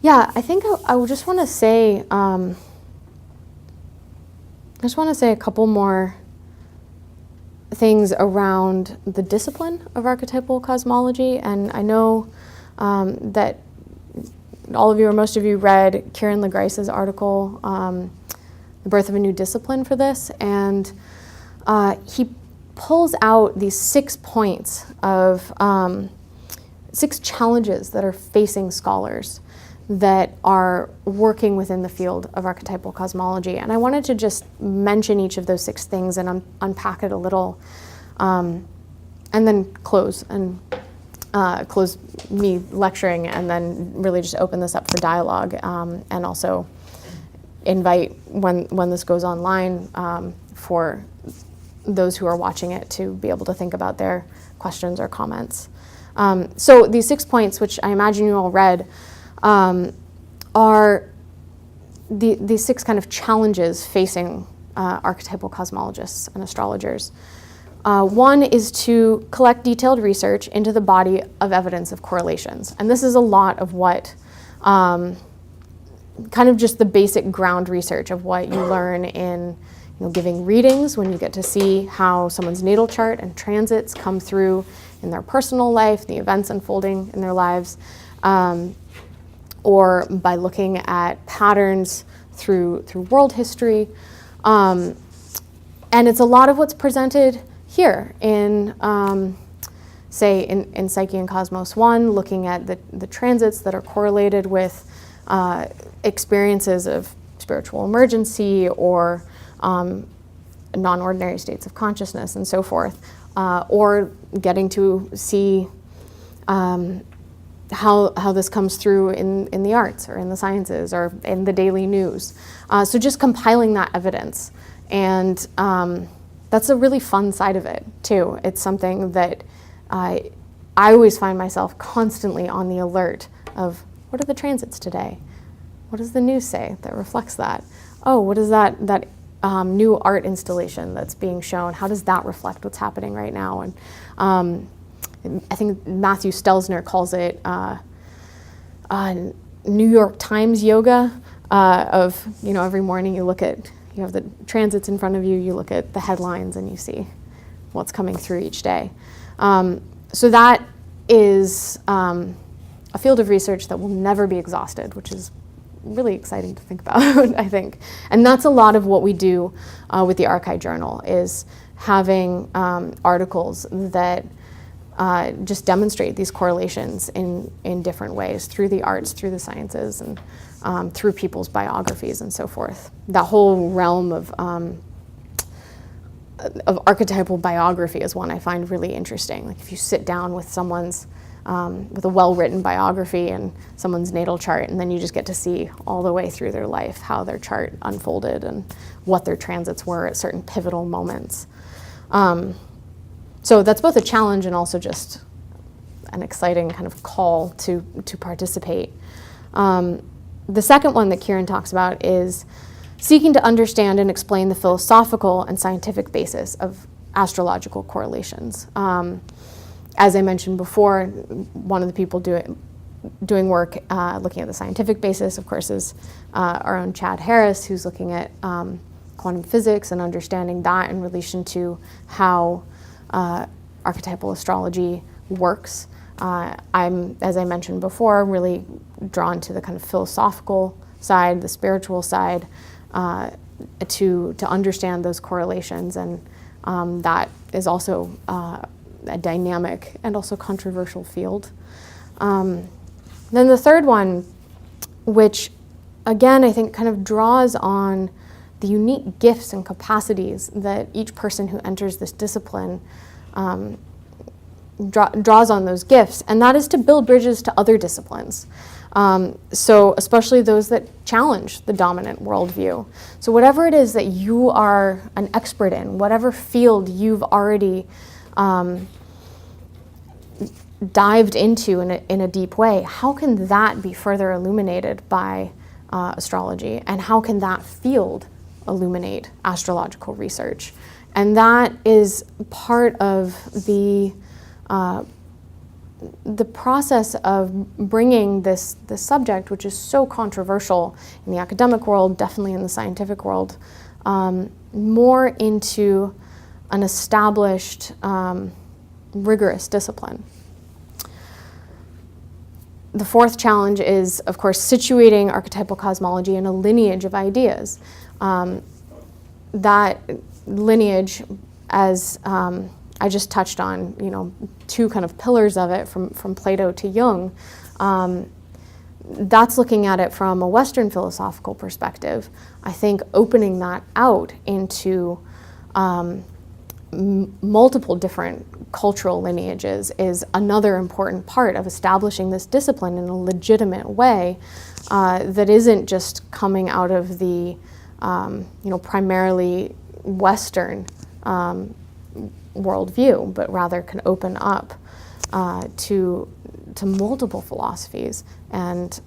Yeah, I think I would just want to say, a couple more things around the discipline of archetypal cosmology. And I know that all of you or most of you read Kieran LeGrice's article, The Birth of a New Discipline, for this. And he pulls out these 6 points of 6 challenges that are facing scholars that are working within the field of archetypal cosmology. And I wanted to just mention each of those 6 things and unpack it a little, and then close me lecturing, and then really just open this up for dialogue, and also invite, when this goes online, for those who are watching it to be able to think about their questions or comments. So these 6 points, which I imagine you all read, are these 6 kind of challenges facing archetypal cosmologists and astrologers. One is to collect detailed research into the body of evidence of correlations. And this is a lot of what, kind of just the basic ground research of what you learn in giving readings, when you get to see how someone's natal chart and transits come through in their personal life, the events unfolding in their lives, or by looking at patterns through world history. And it's a lot of what's presented here in, say, in Psyche and Cosmos 1, looking at the transits that are correlated with experiences of spiritual emergency or non-ordinary states of consciousness and so forth, or getting to see how this comes through in the arts or in the sciences or in the daily news. So just compiling that evidence. And that's a really fun side of it, too. It's something that I always find myself constantly on the alert of, what are the transits today? What does the news say that reflects that? Oh, what is that new art installation that's being shown? How does that reflect what's happening right now? And I think Matthew Stelzner calls it New York Times yoga of, every morning you have the transits in front of you, you look at the headlines and you see what's coming through each day. So that is a field of research that will never be exhausted, which is really exciting to think about, I think. And that's a lot of what we do with the Archive Journal, is having articles that just demonstrate these correlations in different ways, through the arts, through the sciences, and through people's biographies and so forth. That whole realm of archetypal biography is one I find really interesting. Like if you sit down with someone's with a well-written biography and someone's natal chart, and then you just get to see all the way through their life how their chart unfolded and what their transits were at certain pivotal moments. So that's both a challenge and also just an exciting kind of call to participate. The second one that Kieran talks about is seeking to understand and explain the philosophical and scientific basis of astrological correlations. As I mentioned before, one of the people doing work looking at the scientific basis, of course, is our own Chad Harris, who's looking at quantum physics and understanding that in relation to how archetypal astrology works. I'm, as I mentioned before, really drawn to the kind of philosophical side, the spiritual side, to understand those correlations, and that is also a dynamic and also controversial field. Then the third one, which again I think kind of draws on the unique gifts and capacities that each person who enters this discipline draws on those gifts, and that is to build bridges to other disciplines. So especially those that challenge the dominant worldview. So whatever it is that you are an expert in, whatever field you've already dived into in a deep way, how can that be further illuminated by astrology, and how can that field illuminate astrological research? And that is part of the process of bringing this subject, which is so controversial in the academic world, definitely in the scientific world, more into an established, rigorous discipline. The fourth challenge is, of course, situating archetypal cosmology in a lineage of ideas. That lineage, as I just touched on, two kind of pillars of it, from Plato to Jung, that's looking at it from a Western philosophical perspective. I think opening that out into multiple different cultural lineages is another important part of establishing this discipline in a legitimate way that isn't just coming out of the primarily Western worldview, but rather can open up to multiple philosophies and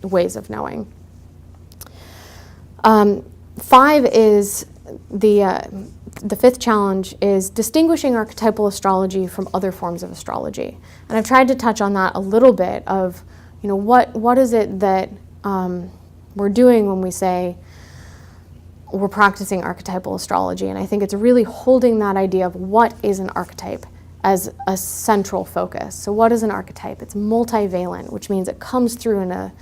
ways of knowing. 5 is the fifth challenge is distinguishing archetypal astrology from other forms of astrology. And I've tried to touch on that a little bit of, what is it that we're doing when we say we're practicing archetypal astrology. And I think it's really holding that idea of what is an archetype as a central focus. So what is an archetype? It's multivalent, which means it comes through in a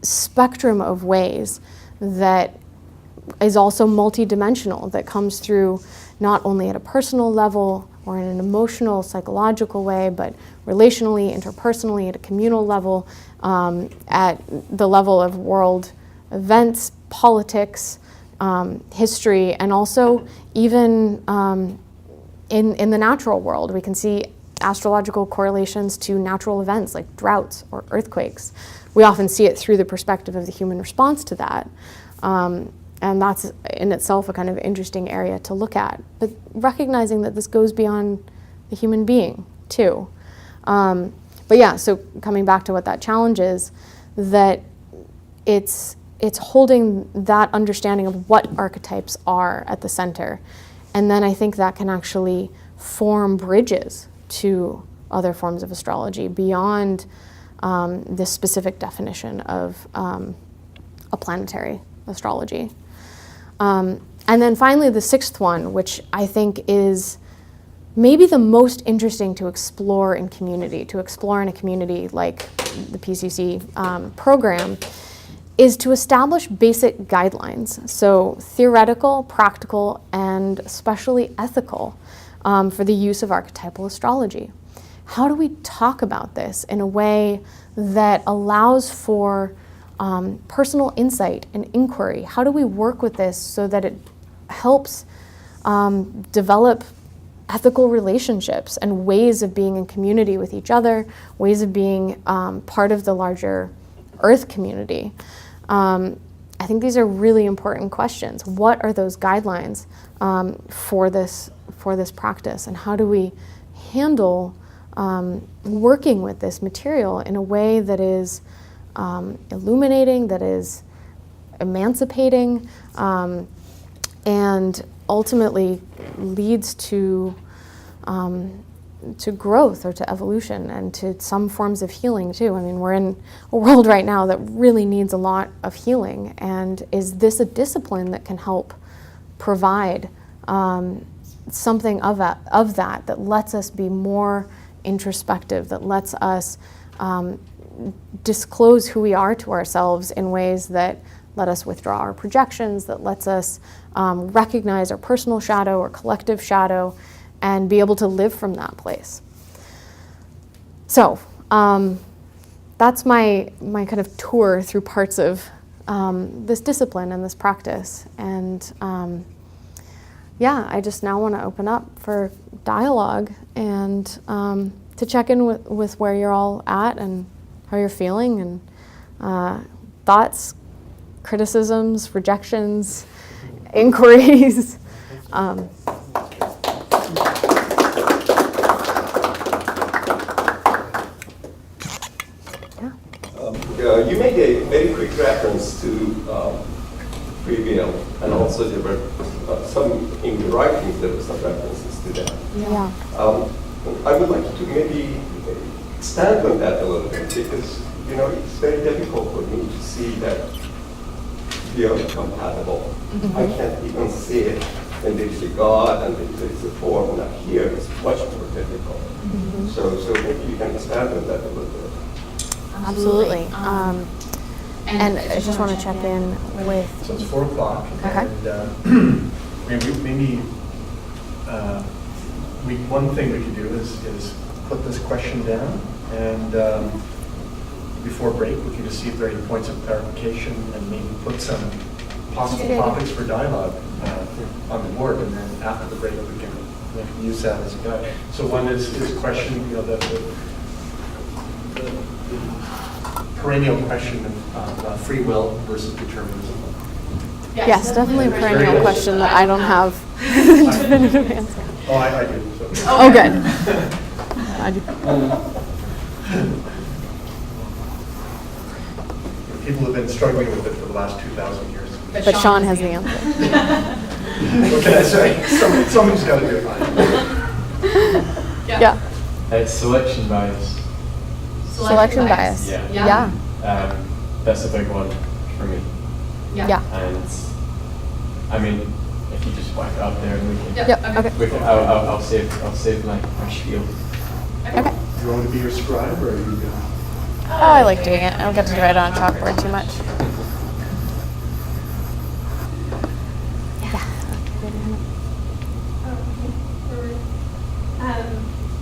spectrum of ways that is also multidimensional, that comes through not only at a personal level or in an emotional, psychological way, but relationally, interpersonally, at a communal level, at the level of world events, politics, history, and also even in the natural world. We can see astrological correlations to natural events like droughts or earthquakes. We often see it through the perspective of the human response to that. And that's in itself a kind of interesting area to look at. But recognizing that this goes beyond the human being, too. But yeah, so coming back to what that challenge is, that it's holding that understanding of what archetypes are at the center. And then I think that can actually form bridges to other forms of astrology beyond this specific definition of a planetary astrology. And then finally, the sixth one, which I think is maybe the most interesting to explore in community, to explore in a community like the PCC program, is to establish basic guidelines, so theoretical, practical, and especially ethical for the use of archetypal astrology. How do we talk about this in a way that allows for personal insight and inquiry? How do we work with this so that it helps develop ethical relationships and ways of being in community with each other, ways of being part of the larger Earth community? I think these are really important questions. What are those guidelines for this practice, and how do we handle working with this material in a way that is illuminating, that is emancipating, and ultimately leads to growth or to evolution and to some forms of healing too. I mean, we're in a world right now that really needs a lot of healing, and is this a discipline that can help provide something of that lets us be more introspective, that lets us disclose who we are to ourselves in ways that let us withdraw our projections, that lets us recognize our personal shadow or collective shadow, and be able to live from that place. So that's my kind of tour through parts of this discipline and this practice. And yeah, I just now want to open up for dialogue and to check in with where you're all at and how you're feeling, and thoughts, criticisms, rejections, inquiries. You made a very quick reference to free will, and also there were some in the writings there were some references to that. Yeah. I would like to maybe expand on that a little bit, because it's very difficult for me to see that we are compatible. Mm-hmm. I can't even see it when there is a God and there is a form. Now here it's much more difficult. Mm-hmm. So maybe you can expand on that a little bit. Absolutely. And I just want to check in with. So it's 4 o'clock. Okay. And maybe one thing we could do is put this question down, and before break we can just see if there are any points of clarification, and maybe put some possible topics for dialogue on the board, and then after the break we can use that as a guide. So one is a question, the perennial question of free will versus determinism. Yes, definitely a perennial question that I don't have a definitive answer. Oh, I do. So. Oh, good. I do. People have been struggling with it for the last 2,000 years. But Sean has the answer. What can I say? Somebody's got to do it. Yeah. It's selection bias. Selection bias. Yeah. That's a big one for me. Yeah. And I mean, if you just whack it up there, and we can. Yep. Okay. I'll save my spiel. Okay. Do you want me to be your scribe, or are you going? Oh, I like doing it. I don't get to write on a chalkboard too much.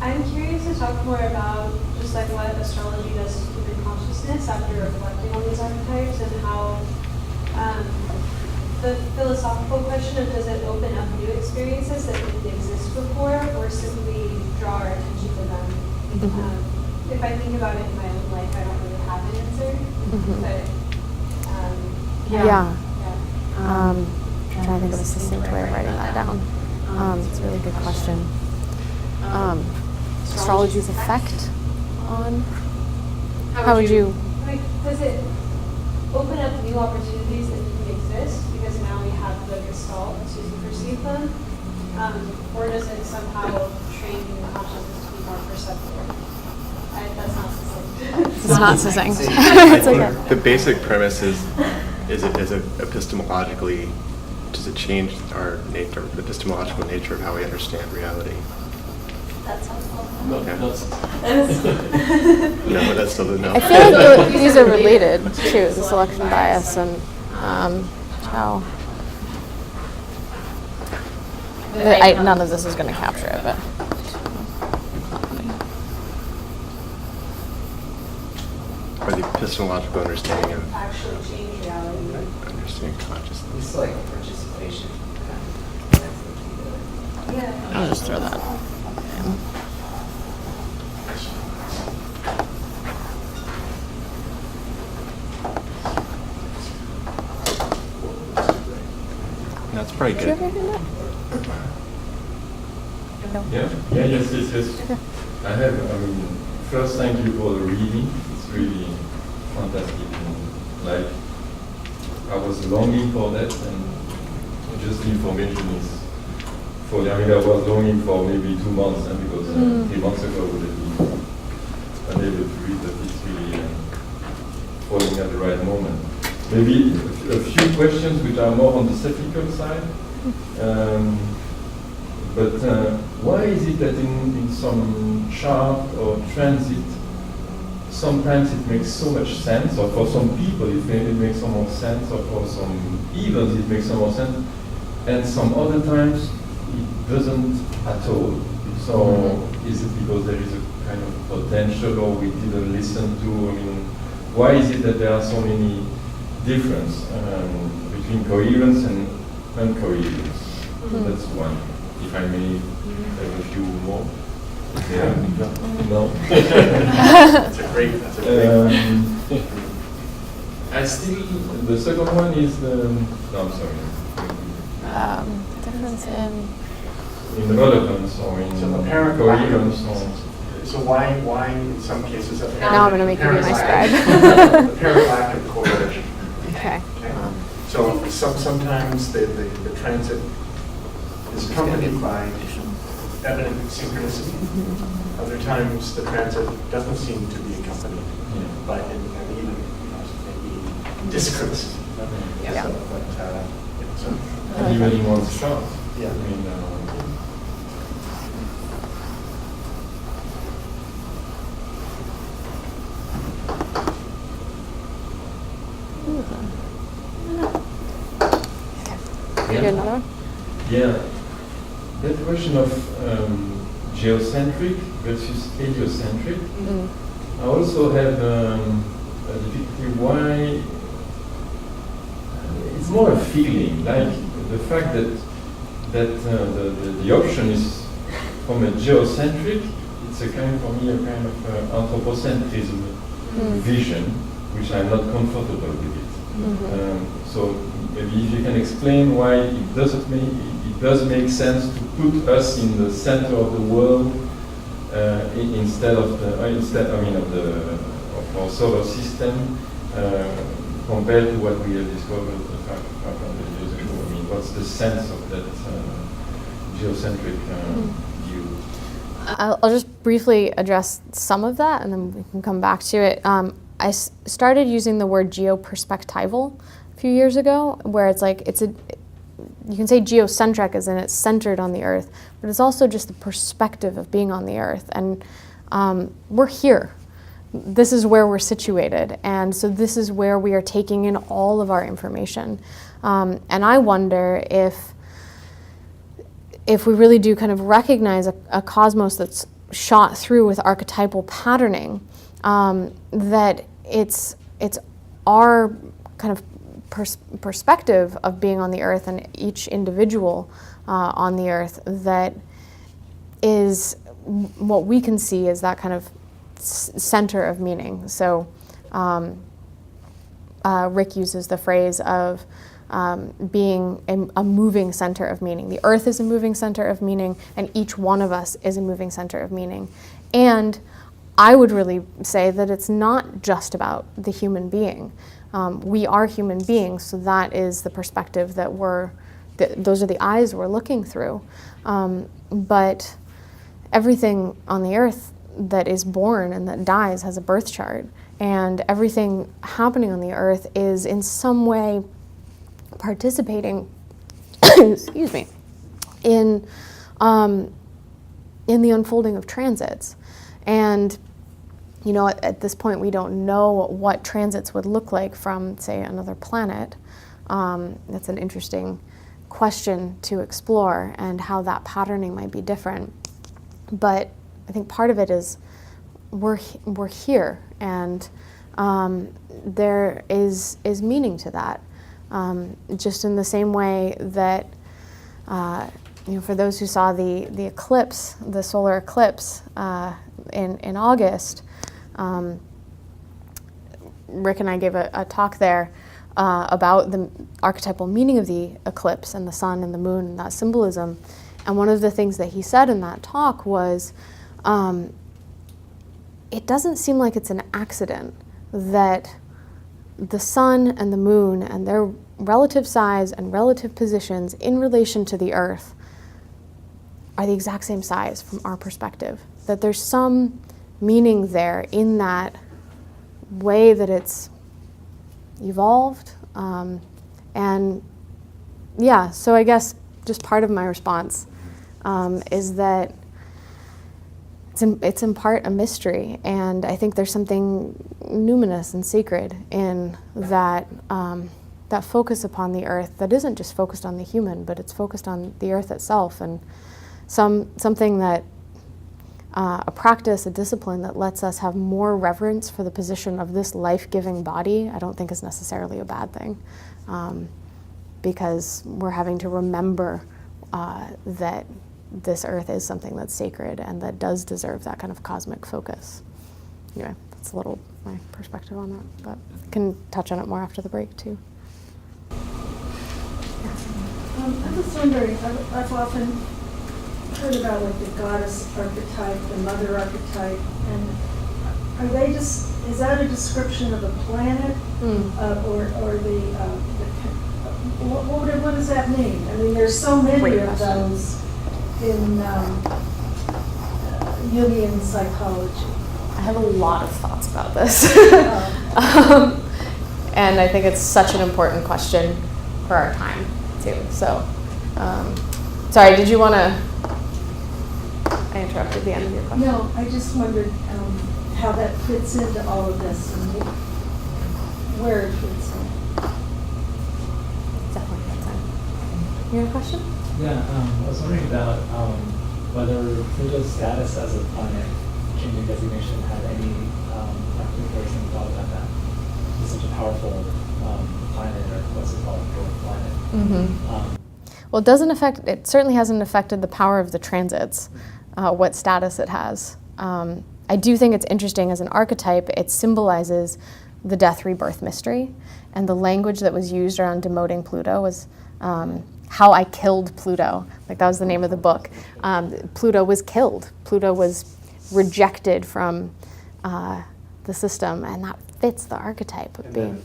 I'm curious to talk more about just like what astrology does to human consciousness after reflecting on these archetypes, and how the philosophical question of does it open up new experiences that didn't exist before, or simply draw our attention to them If I think about it in my own life, I don't really have an answer. But Yeah. I'm trying to think of a succinct way of writing that down. It's a really good question. Astrology's effect on, how would you? Like, does it open up new opportunities that didn't exist because now we have the gestalt to perceive them? Or does it somehow train human consciousness to be more perceptive? That's not succinct. It's not succinct. I It's okay. think the basic premise is it epistemologically, does it change our nature, the epistemological nature of how we understand reality? That sounds awful. No, Okay. that's, No, but that's still the no. I feel like these are related too, the selection bias and how. None of this is going to capture it, but. Or the epistemological understanding of Actually change reality. understanding consciousness. It's like participation. Yeah. I'll just throw that. That's pretty Did you good. ever do that? No. Yes. I have, first thank you for the reading. It's really fantastic. And, like, I was longing for that, and just the information is for, I was longing for maybe 2 months, and because 3 months ago I would have been unable to read, but it's really falling at the right moment. Maybe a few questions which are more on the skeptical side. But why is it that in some chart or transit, sometimes it makes so much sense, or for some people it makes some more sense, or for some events it makes some more sense, and some other times it doesn't at all? So is it because there is a kind of potential, or we didn't listen to? Why is it that there are so many difference between coherence and uncoherence? That's one. If I may have a few more. Yeah. No. That's a great. I still. The second one is the. No, I'm sorry. Difference in. In relevance or in So apparent lack of- coherence or. So why in some cases apparent? Now I'm gonna make you be my Apparent lack of correlation. Okay. Okay. So sometimes the transit is accompanied by evident synchronicity. Other times the transit doesn't seem to be accompanied by and even maybe dischronicity. Yeah. So, And even in one's chart. Yeah. You do another one? Yeah. That question of geocentric versus heliocentric. I also have a difficulty why. It's more a feeling, like the fact that the option is from a geocentric. It's a kind for me a kind of anthropocentrism vision, which I'm not comfortable with it. So maybe if you can explain why it does make sense to put us in the center of the world instead of our solar system compared to what we have discovered 500 years ago. What's the sense of that geocentric view? I'll just briefly address some of that, and then we can come back to it. I started using the word geoperspectival a few years ago, where it's like you can say geocentric as in it's centered on the Earth, but it's also just the perspective of being on the Earth, and we're here. This is where we're situated, and so this is where we are taking in all of our information. And I wonder if we really do kind of recognize a cosmos that's shot through with archetypal patterning, that it's our kind of perspective of being on the Earth and each individual on the Earth that is what we can see is that kind of center of meaning. So Rick uses the phrase of being a moving center of meaning. The earth is a moving center of meaning, and each one of us is a moving center of meaning. And I would really say that it's not just about the human being. We are human beings, so that is the perspective that those are the eyes we're looking through. But everything on the earth that is born and that dies has a birth chart, and everything happening on the earth is in some way participating, excuse me, in the unfolding of transits. And at this point, we don't know what transits would look like from, say, another planet. That's an interesting question to explore, and how that patterning might be different. But I think part of it is we're here, and there is meaning to that. Just in the same way that, for those who saw the eclipse, the solar eclipse in August, Rick and I gave a talk there about the archetypal meaning of the eclipse and the sun and the moon and that symbolism. And one of the things that he said in that talk was, it doesn't seem like it's an accident that the sun and the moon and their relative size and relative positions in relation to the earth are the exact same size from our perspective. That there's some meaning there in that way that it's evolved. And yeah, so I guess just part of my response is that it's in part a mystery, and I think there's something numinous and sacred in that that focus upon the earth that isn't just focused on the human, but it's focused on the earth itself, and something that a practice, a discipline that lets us have more reverence for the position of this life-giving body, I don't think is necessarily a bad thing, because we're having to remember that this earth is something that's sacred and that does deserve that kind of cosmic focus. Anyway, that's a little my perspective on that, but I can touch on it more after the break too. I was wondering, I've often heard about like the goddess archetype, the mother archetype, and are they just, is that a description of a planet, or what does that mean? I mean, there's so many Great of question. those in Jungian psychology. I have a lot of thoughts about this. And I think it's such an important question for our time, too. So, sorry, did you want to... I interrupted the end of your question. No, I just wondered how that fits into all of this and where it fits in. Definitely fits in. You have a question? Yeah, I was wondering about whether Pluto's status as a planet changing designation had any implications thought about that. It's such a powerful planet, or what's it called, dwarf planet. Well, it certainly hasn't affected the power of the transits, what status it has. I do think it's interesting as an archetype, it symbolizes the death rebirth mystery, and the language that was used around demoting Pluto was How I Killed Pluto. Like, that was the name of the book. Pluto was killed. Pluto was rejected from the system, and that fits the archetype of being.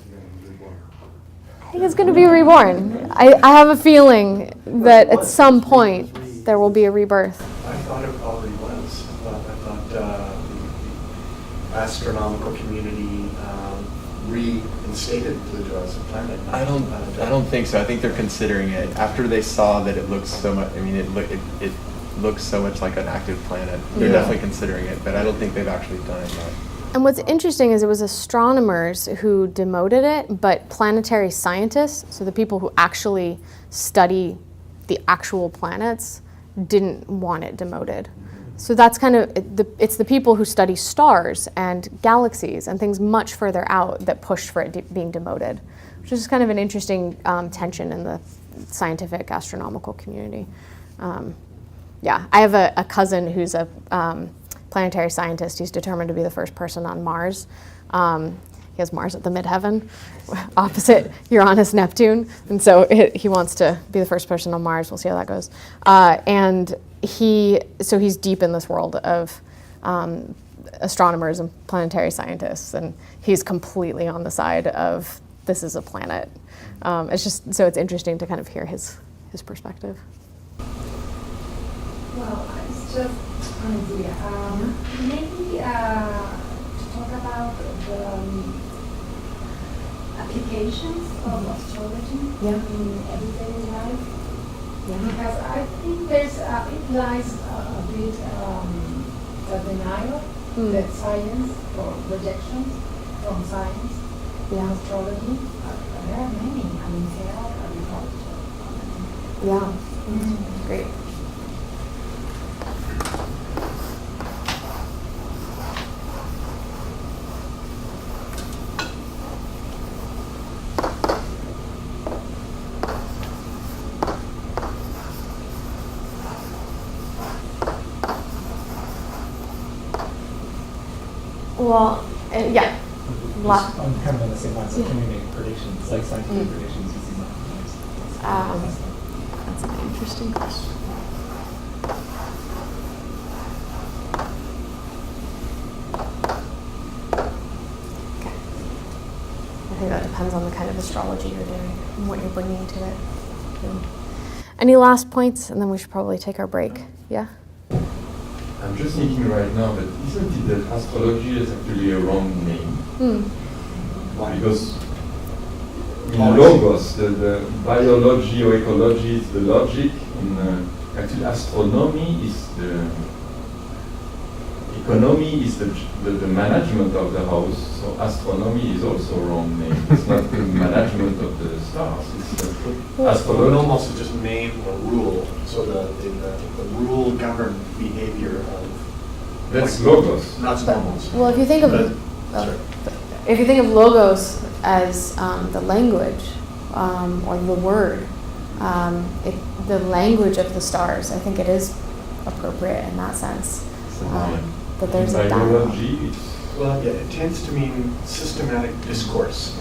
I think it's going to be reborn. I have a feeling that at some point there will be a rebirth. I thought it already was. I thought the astronomical community reinstated Pluto as a planet. I don't think so. I think they're considering it after they saw that it looks so much. I mean, it looks so much like an active planet. They're definitely considering it, but I don't think they've actually done it yet. And what's interesting is it was astronomers who demoted it, but planetary scientists, so the people who actually study the actual planets, didn't want it demoted. So that's kind of, it's the people who study stars and galaxies and things much further out that pushed for it being demoted, which is kind of an interesting tension in the scientific astronomical community. yeah, I have a cousin who's a planetary scientist. He's determined to be the first person on Mars. He has Mars at the midheaven, opposite Uranus, Neptune, and so he wants to be the first person on Mars. We'll see how that goes. And he's deep in this world of astronomers and planetary scientists, and he's completely on the side of this is a planet. It's just so it's interesting to kind of hear his perspective. Well, it's just an idea. Maybe to talk about the applications of astrology in everyday life. Because I think it lies a bit the denial that science or projections from science in astrology. There are many. I mean, health, agriculture. Yeah, great. Well, yeah. Just on kind of on the same lines, so can we make predictions, like scientific predictions using mathematics? That's an interesting question. Okay. I think that depends on the kind of astrology you're doing and what you're bringing to it. Any last points? And then we should probably take our break. Yeah? I'm just thinking right now that isn't it that astrology is actually a wrong name? Why? Because in logos, the biology or ecology is the logic, and actually astronomy is the economy is the management of the house. So astronomy is also a wrong name. It's not the management of the stars. It's astrology. Almost just name or rule. So the rule govern behavior of. That's logos. Not nomos. Well, if you think of logos as the language or the word, the language of the stars, I think it is appropriate in that sense. That there's a dialogue. Well, yeah, it tends to mean systematic discourse.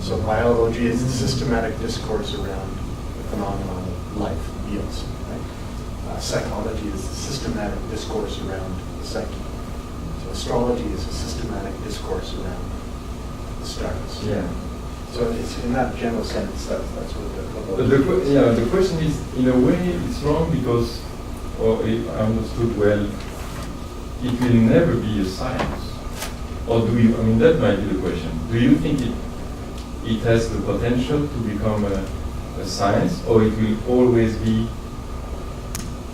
So biology is the systematic discourse around the phenomenon of life, bios. Right? Psychology is the systematic discourse around the psyche. So astrology is a systematic discourse around the stars. Yeah. So it's in that general sense that's what the the question is, in a way, it's wrong because, or if I understood well, it will never be a science. Or do you? I mean, that might be the question. Do you think it has the potential to become a science, or it will always be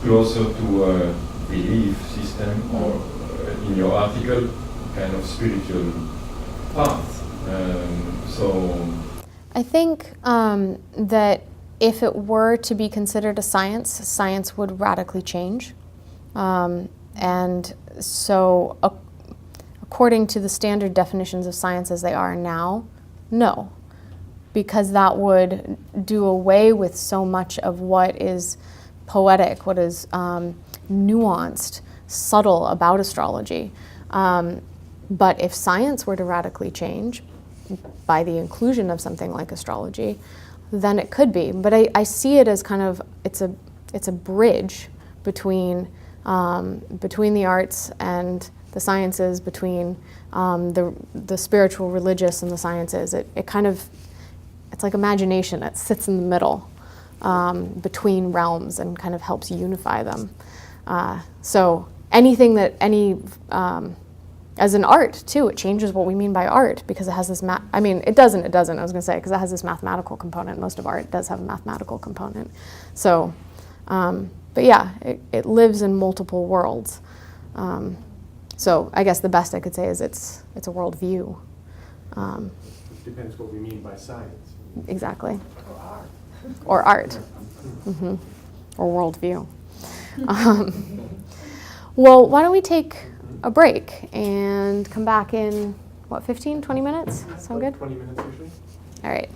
closer to a belief system, or in your article, kind of spiritual path? So I think that if it were to be considered a science, science would radically change. And so according to the standard definitions of science as they are now, no. Because that would do away with so much of what is poetic, what is nuanced, subtle about astrology. But if science were to radically change by the inclusion of something like astrology, then it could be. But I see it as kind of, it's a bridge between the arts and the sciences, between the spiritual, religious, and the sciences. It kind of, it's like imagination. It sits in the middle between realms and kind of helps unify them. So anything that as an art too, it changes what we mean by art because it has this it doesn't, I was gonna say, because it has this mathematical component. Most of art does have a mathematical component. So, but yeah, it lives in multiple worlds. So I guess the best I could say is it's a worldview. Depends what we mean by science. Exactly. Or art. Or art. Mm-hmm. Or worldview. Well, why don't we take a break and come back in, 15, 20 minutes? Sound good? 20 minutes usually. All right.